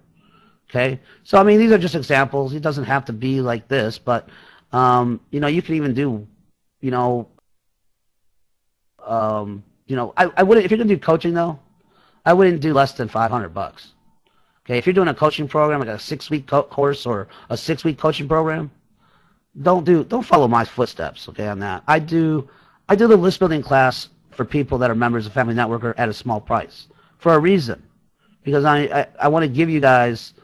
Okay, so I mean these are just examples. It doesn't have to be like this, but you can even do, I wouldn't, if you're gonna do coaching though, I wouldn't do less than $500. Okay, if you're doing a coaching program like a 6-week course or a 6-week coaching program, don't follow my footsteps. Okay, on that. I do the list building class for people that are members of Family Networker at a small price for a reason, because I want to give you guys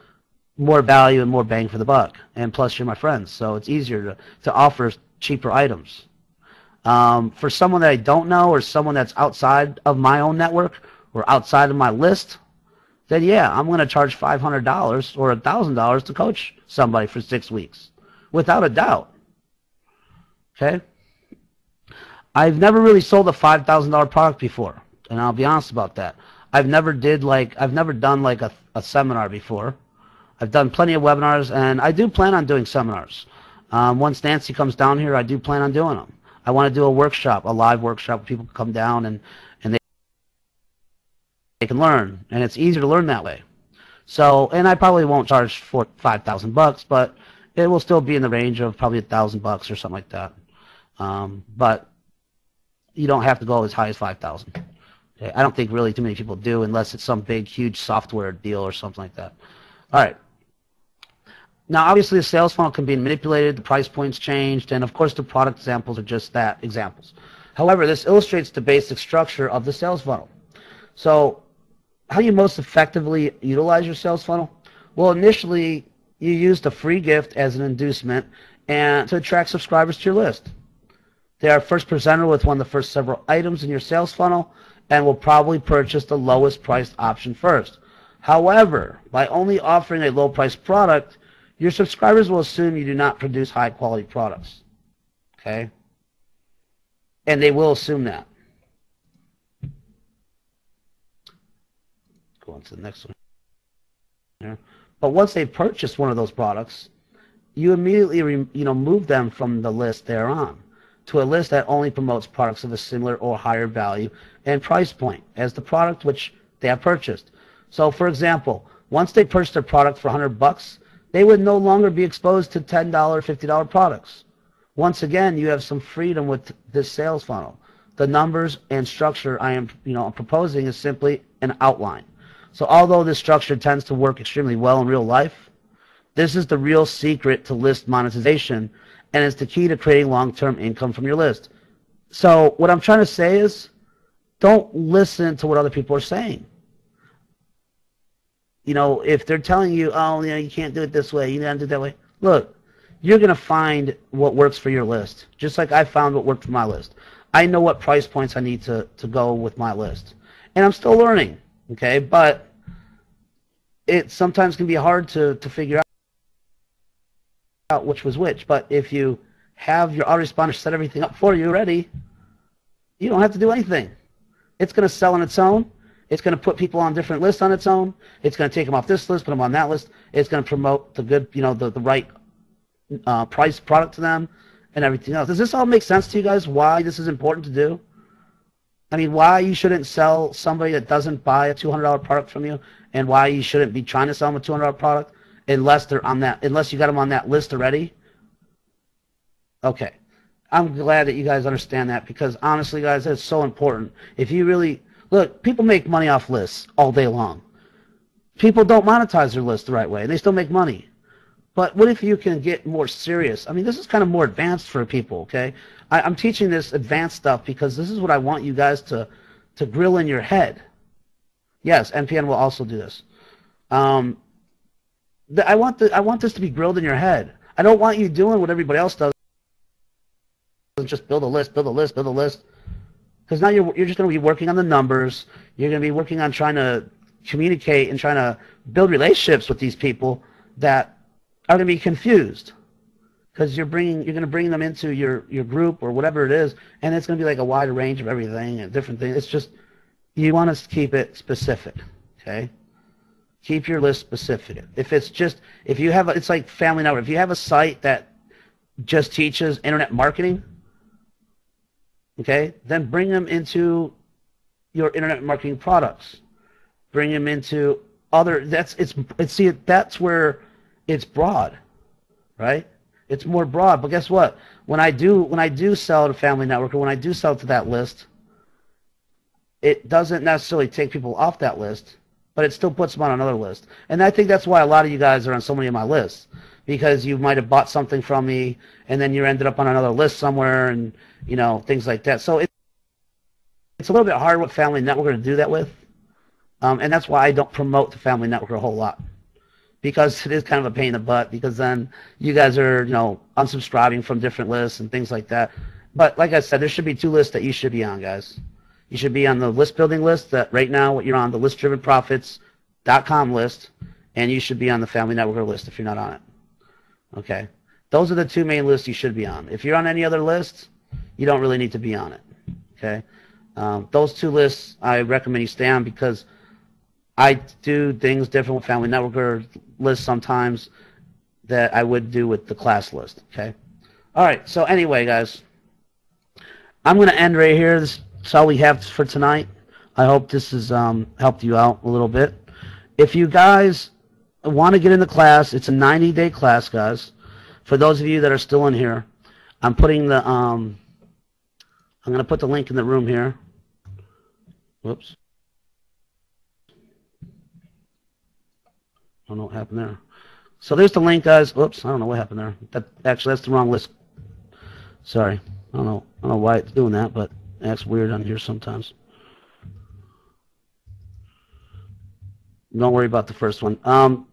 more value and more bang for the buck, and plus you're my friends, so it's easier to offer cheaper items. For someone that I don't know or someone that's outside of my own network or outside of my list, then yeah, I'm going to charge $500 or $1,000 to coach somebody for 6 weeks, without a doubt. Okay? I've never really sold a $5,000 product before, and I'll be honest about that. I've never done like a seminar before. I've done plenty of webinars, and I do plan on doing seminars. Once Nancy comes down here, I do plan on doing them. I want to do a workshop, a live workshop where people can come down and they can learn, and it's easier to learn that way. So, and I probably won't charge for $5,000, but it will still be in the range of probably $1,000 or something like that. But you don't have to go as high as 5,000. Okay? I don't think really too many people do unless it's some big, huge software deal or something like that. All right. Now, obviously, the sales funnel can be manipulated, the price points changed, and of course, the product examples are just that, examples. However, this illustrates the basic structure of the sales funnel. So, how do you most effectively utilize your sales funnel? Well, initially, you use the free gift as an inducement and to attract subscribers to your list. They are first presented with one of the first several items in your sales funnel and will probably purchase the lowest priced option first. However, by only offering a low priced product, your subscribers will assume you do not produce high quality products. Okay? And they will assume that. Go on to the next one here. But once they purchase one of those products, you immediately move them from the list they're on to a list that only promotes products of a similar or higher value and price point as the product which they have purchased. So, for example, once they purchase their product for $100, they would no longer be exposed to $10, $50 products. Once again, you have some freedom with this sales funnel. The numbers and structure I am proposing is simply an outline. So although this structure tends to work extremely well in real life, this is the real secret to list monetization and is the key to creating long-term income from your list. So what I'm trying to say is, don't listen to what other people are saying. If they're telling you, oh, you can't do it this way, you got to do it that way. Look, you're going to find what works for your list, just like I found what worked for my list. I know what price points I need to go with my list. And I'm still learning, okay? But it sometimes can be hard to figure out which was which. But if you have your autoresponder set everything up for you already, you don't have to do anything. It's going to sell on its own. It's going to put people on different lists on its own. It's going to take them off this list, put them on that list. It's going to promote the good, the right price product to them and everything else. Does this all make sense to you guys, why this is important to do? I mean, why you shouldn't sell somebody that doesn't buy a $200 product from you, and why you shouldn't be trying to sell them a $200 product unless they're on that, unless you got them on that list already? Okay. I'm glad that you guys understand that, because honestly, guys, it's so important. If you really, look, people make money off lists all day long. People don't monetize their list the right way, and they still make money. But what if you can get more serious? I mean, this is kind of more advanced for people, okay? I'm teaching this advanced stuff because this is what I want you guys to grill in your head. Yes, NPN will also do this. I want this to be grilled in your head. I don't want you doing what everybody else does. Just build a list, build a list, build a list. Because now you're just going to be working on the numbers. You're going to be working on trying to communicate and trying to build relationships with these people that are going to be confused. Because you're going to bring them into your group or whatever it is, and it's going to be like a wider range of everything and different things. It's just, you want to keep it specific, okay? Keep your list specific. If you have, it's like Family Network. If you have a site that just teaches internet marketing, okay, then bring them into your internet marketing products. Bring them into other, that's where it's broad, right? It's more broad. But guess what? When I do sell to Family Network, or when I do sell to that list, it doesn't necessarily take people off that list, but it still puts them on another list. And I think that's why a lot of you guys are on so many of my lists, because you might have bought something from me, and then you ended up on another list somewhere, and things like that. So it's a little bit hard with Family Network to do that with, and that's why I don't promote the Family Network a whole lot, because it is kind of a pain in the butt, because then you guys are unsubscribing from different lists and things like that. But like I said, there should be 2 lists that you should be on, guys. You should be on the list building list that right now you're on the listdrivenprofits.com list, and you should be on the Family Network list if you're not on it. Okay, those are the 2 main lists you should be on. If you're on any other lists, you don't really need to be on it. Okay, those 2 lists I recommend you stay on, because I do things different with Family Network lists sometimes that I would do with the class list. Okay, all right. So anyway, guys, I'm going to end right here. That's all we have for tonight. I hope this has helped you out a little bit. If you guys want to get in the class, it's a 90-day class, guys. For those of you that are still in here, I'm putting the I'm going to put the link in the room here. Whoops. I don't know what happened there. So there's the link, guys. Whoops, I don't know what happened there. Actually, that's the wrong list. Sorry. I don't know why it's doing that, but that's weird on here sometimes. Don't worry about the first one.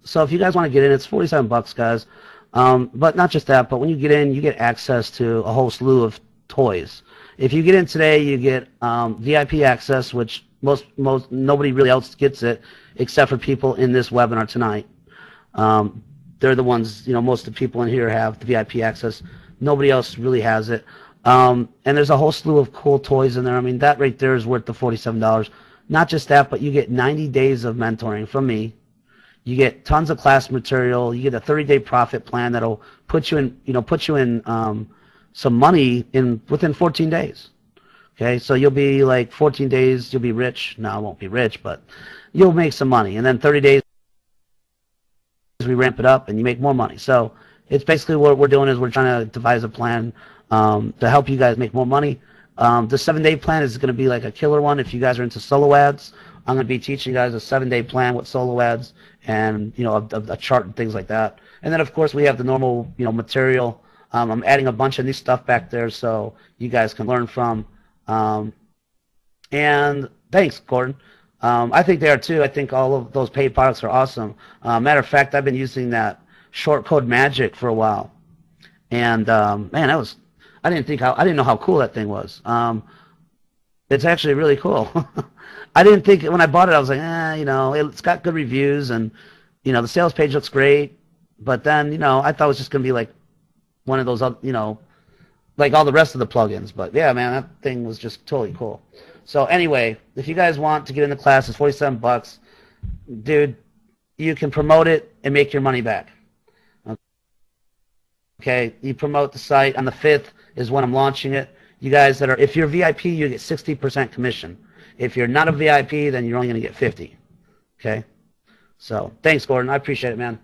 So if you guys want to get in, it's $47, guys. But not just that, but when you get in, you get access to a whole slew of toys. If you get in today, you get VIP access, which nobody really else gets it, except for people in this webinar tonight. They're the ones, most of the people in here have the VIP access. Nobody else really has it. And there's a whole slew of cool toys in there. I mean, that right there is worth the $47. Not just that, but you get 90 days of mentoring from me. You get tons of class material. You get a 30-day profit plan that'll put you in, some money within 14 days. Okay, so you'll be like 14 days, you'll be rich. No, I won't be rich, but you'll make some money. And then 30 days, we ramp it up and you make more money. So it's basically what we're doing is we're trying to devise a plan to help you guys make more money. The 7-day plan is going to be like a killer one. If you guys are into solo ads, I'm going to be teaching you guys a 7-day plan with solo ads and, a chart and things like that. And then, of course, we have the normal, material. I'm adding a bunch of new stuff back there so you guys can learn from. And thanks, Gordon. I think they are too. I think all of those paid products are awesome. Matter of fact, I've been using that short code magic for a while. And, man, I didn't know how cool that thing was. It's actually really cool. I didn't think when I bought it, I was like, it's got good reviews and, the sales page looks great. But then, I thought it was just going to be like one of those, like all the rest of the plugins. But yeah, man, that thing was just totally cool. So anyway, if you guys want to get in the class, it's $47. Dude, you can promote it and make your money back. Okay, you promote the site on the 5th is when I'm launching it. You guys if you're VIP, you get 60% commission. If you're not a VIP, then you're only going to get 50. Okay? So, thanks, Gordon. I appreciate it, man.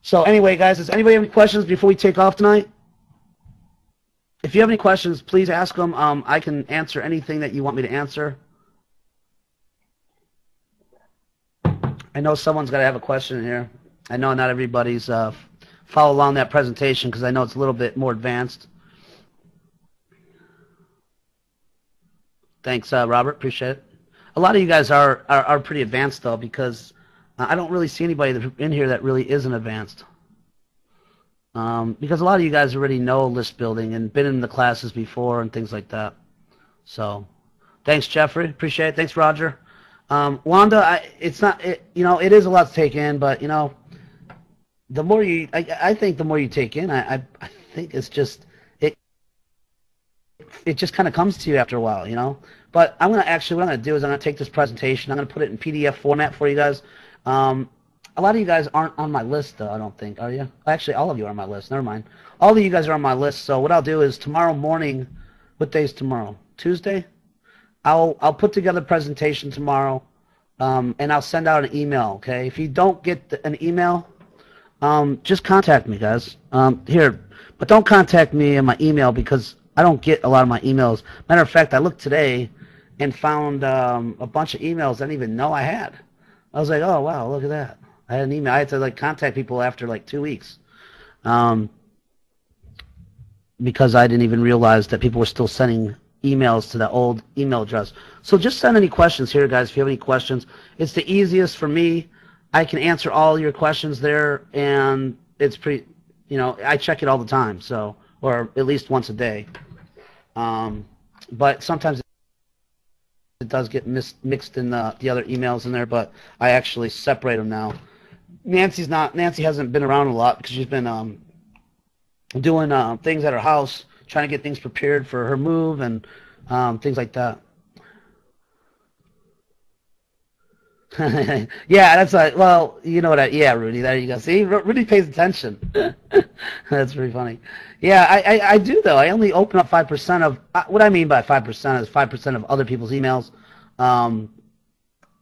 So, anyway, guys, does anybody have any questions before we take off tonight? If you have any questions, please ask them. I can answer anything that you want me to answer. I know someone's got to have a question here. I know not everybody's follow along that presentation because I know it's a little bit more advanced. Thanks, Robert. Appreciate it. A lot of you guys are pretty advanced, though, because I don't really see anybody in here that really isn't advanced. Because a lot of you guys already know list building and been in the classes before and things like that. So, thanks, Jeffrey. Appreciate it. Thanks, Roger. Wanda, it is a lot to take in, but, the more I think the more you take in, I think it's just, it just kind of comes to you after a while, But what I'm going to do is I'm going to take this presentation, I'm going to put it in PDF format for you guys. A lot of you guys aren't on my list, though, I don't think, are you? Actually, all of you are on my list. Never mind. All of you guys are on my list, so what I'll do is tomorrow morning, what day is tomorrow? Tuesday? I'll put together a presentation tomorrow, and I'll send out an email, okay? If you don't get an email, just contact me, guys. But don't contact me in my email because I don't get a lot of my emails. Matter of fact, I looked today and found a bunch of emails I didn't even know I had. I was like, oh, wow, look at that. I had an email. I had to contact people after 2 weeks because I didn't even realize that people were still sending emails to that old email address. So just send any questions here, guys, if you have any questions. It's the easiest for me. I can answer all your questions there, and it's pretty, I check it all the time, so, or at least once a day. But sometimes it does get mixed in the other emails in there, but I actually separate them now. Nancy hasn't been around a lot because she's been doing things at her house, trying to get things prepared for her move and things like that. Yeah, that's right. Well, you know what? Yeah, Rudy, there you go. See, Rudy pays attention. That's pretty funny. Yeah, I do though. I only open up 5% of what I mean by 5% is 5% of other people's emails,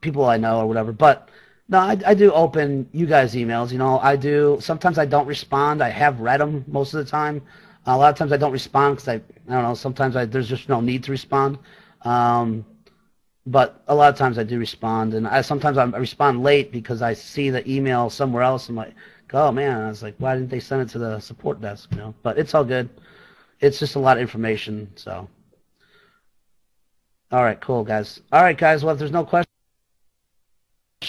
people I know or whatever. But No, I do open you guys' emails. You know, I do. Sometimes I don't respond. I have read them most of the time. A lot of times I don't respond because I don't know. Sometimes there's just no need to respond. Um, but a lot of times I do respond, and sometimes I respond late because I see the email somewhere else. I'm like, oh man, I was like, why didn't they send it to the support desk? You know, but it's all good. It's just a lot of information. So, all right, cool, guys. All right, guys. Well, if there's no questions,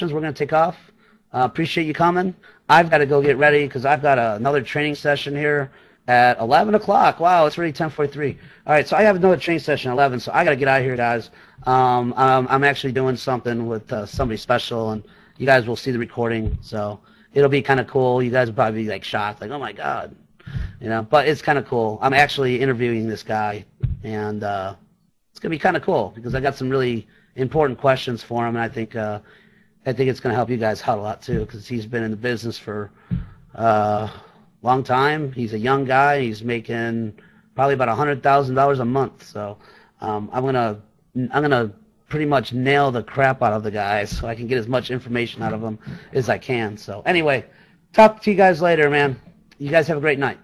we're gonna take off. Appreciate you coming. I've got to go get ready because I've got another training session here at 11 o'clock. Wow, it's already 10:43. All right, so I have another training session at 11, so I got to get out of here, guys. I'm actually doing something with somebody special, and you guys will see the recording, so it'll be kind of cool. You guys will probably be like shocked, like, oh my God, you know, but it's kind of cool. I'm actually interviewing this guy, and it's going to be kind of cool because I got some really important questions for him, and I think it's going to help you guys out a lot too because he's been in the business for long time. He's a young guy. He's making probably about $100,000 a month. So I'm gonna pretty much nail the crap out of the guy so I can get as much information out of him as I can. So anyway, talk to you guys later, man. You guys have a great night.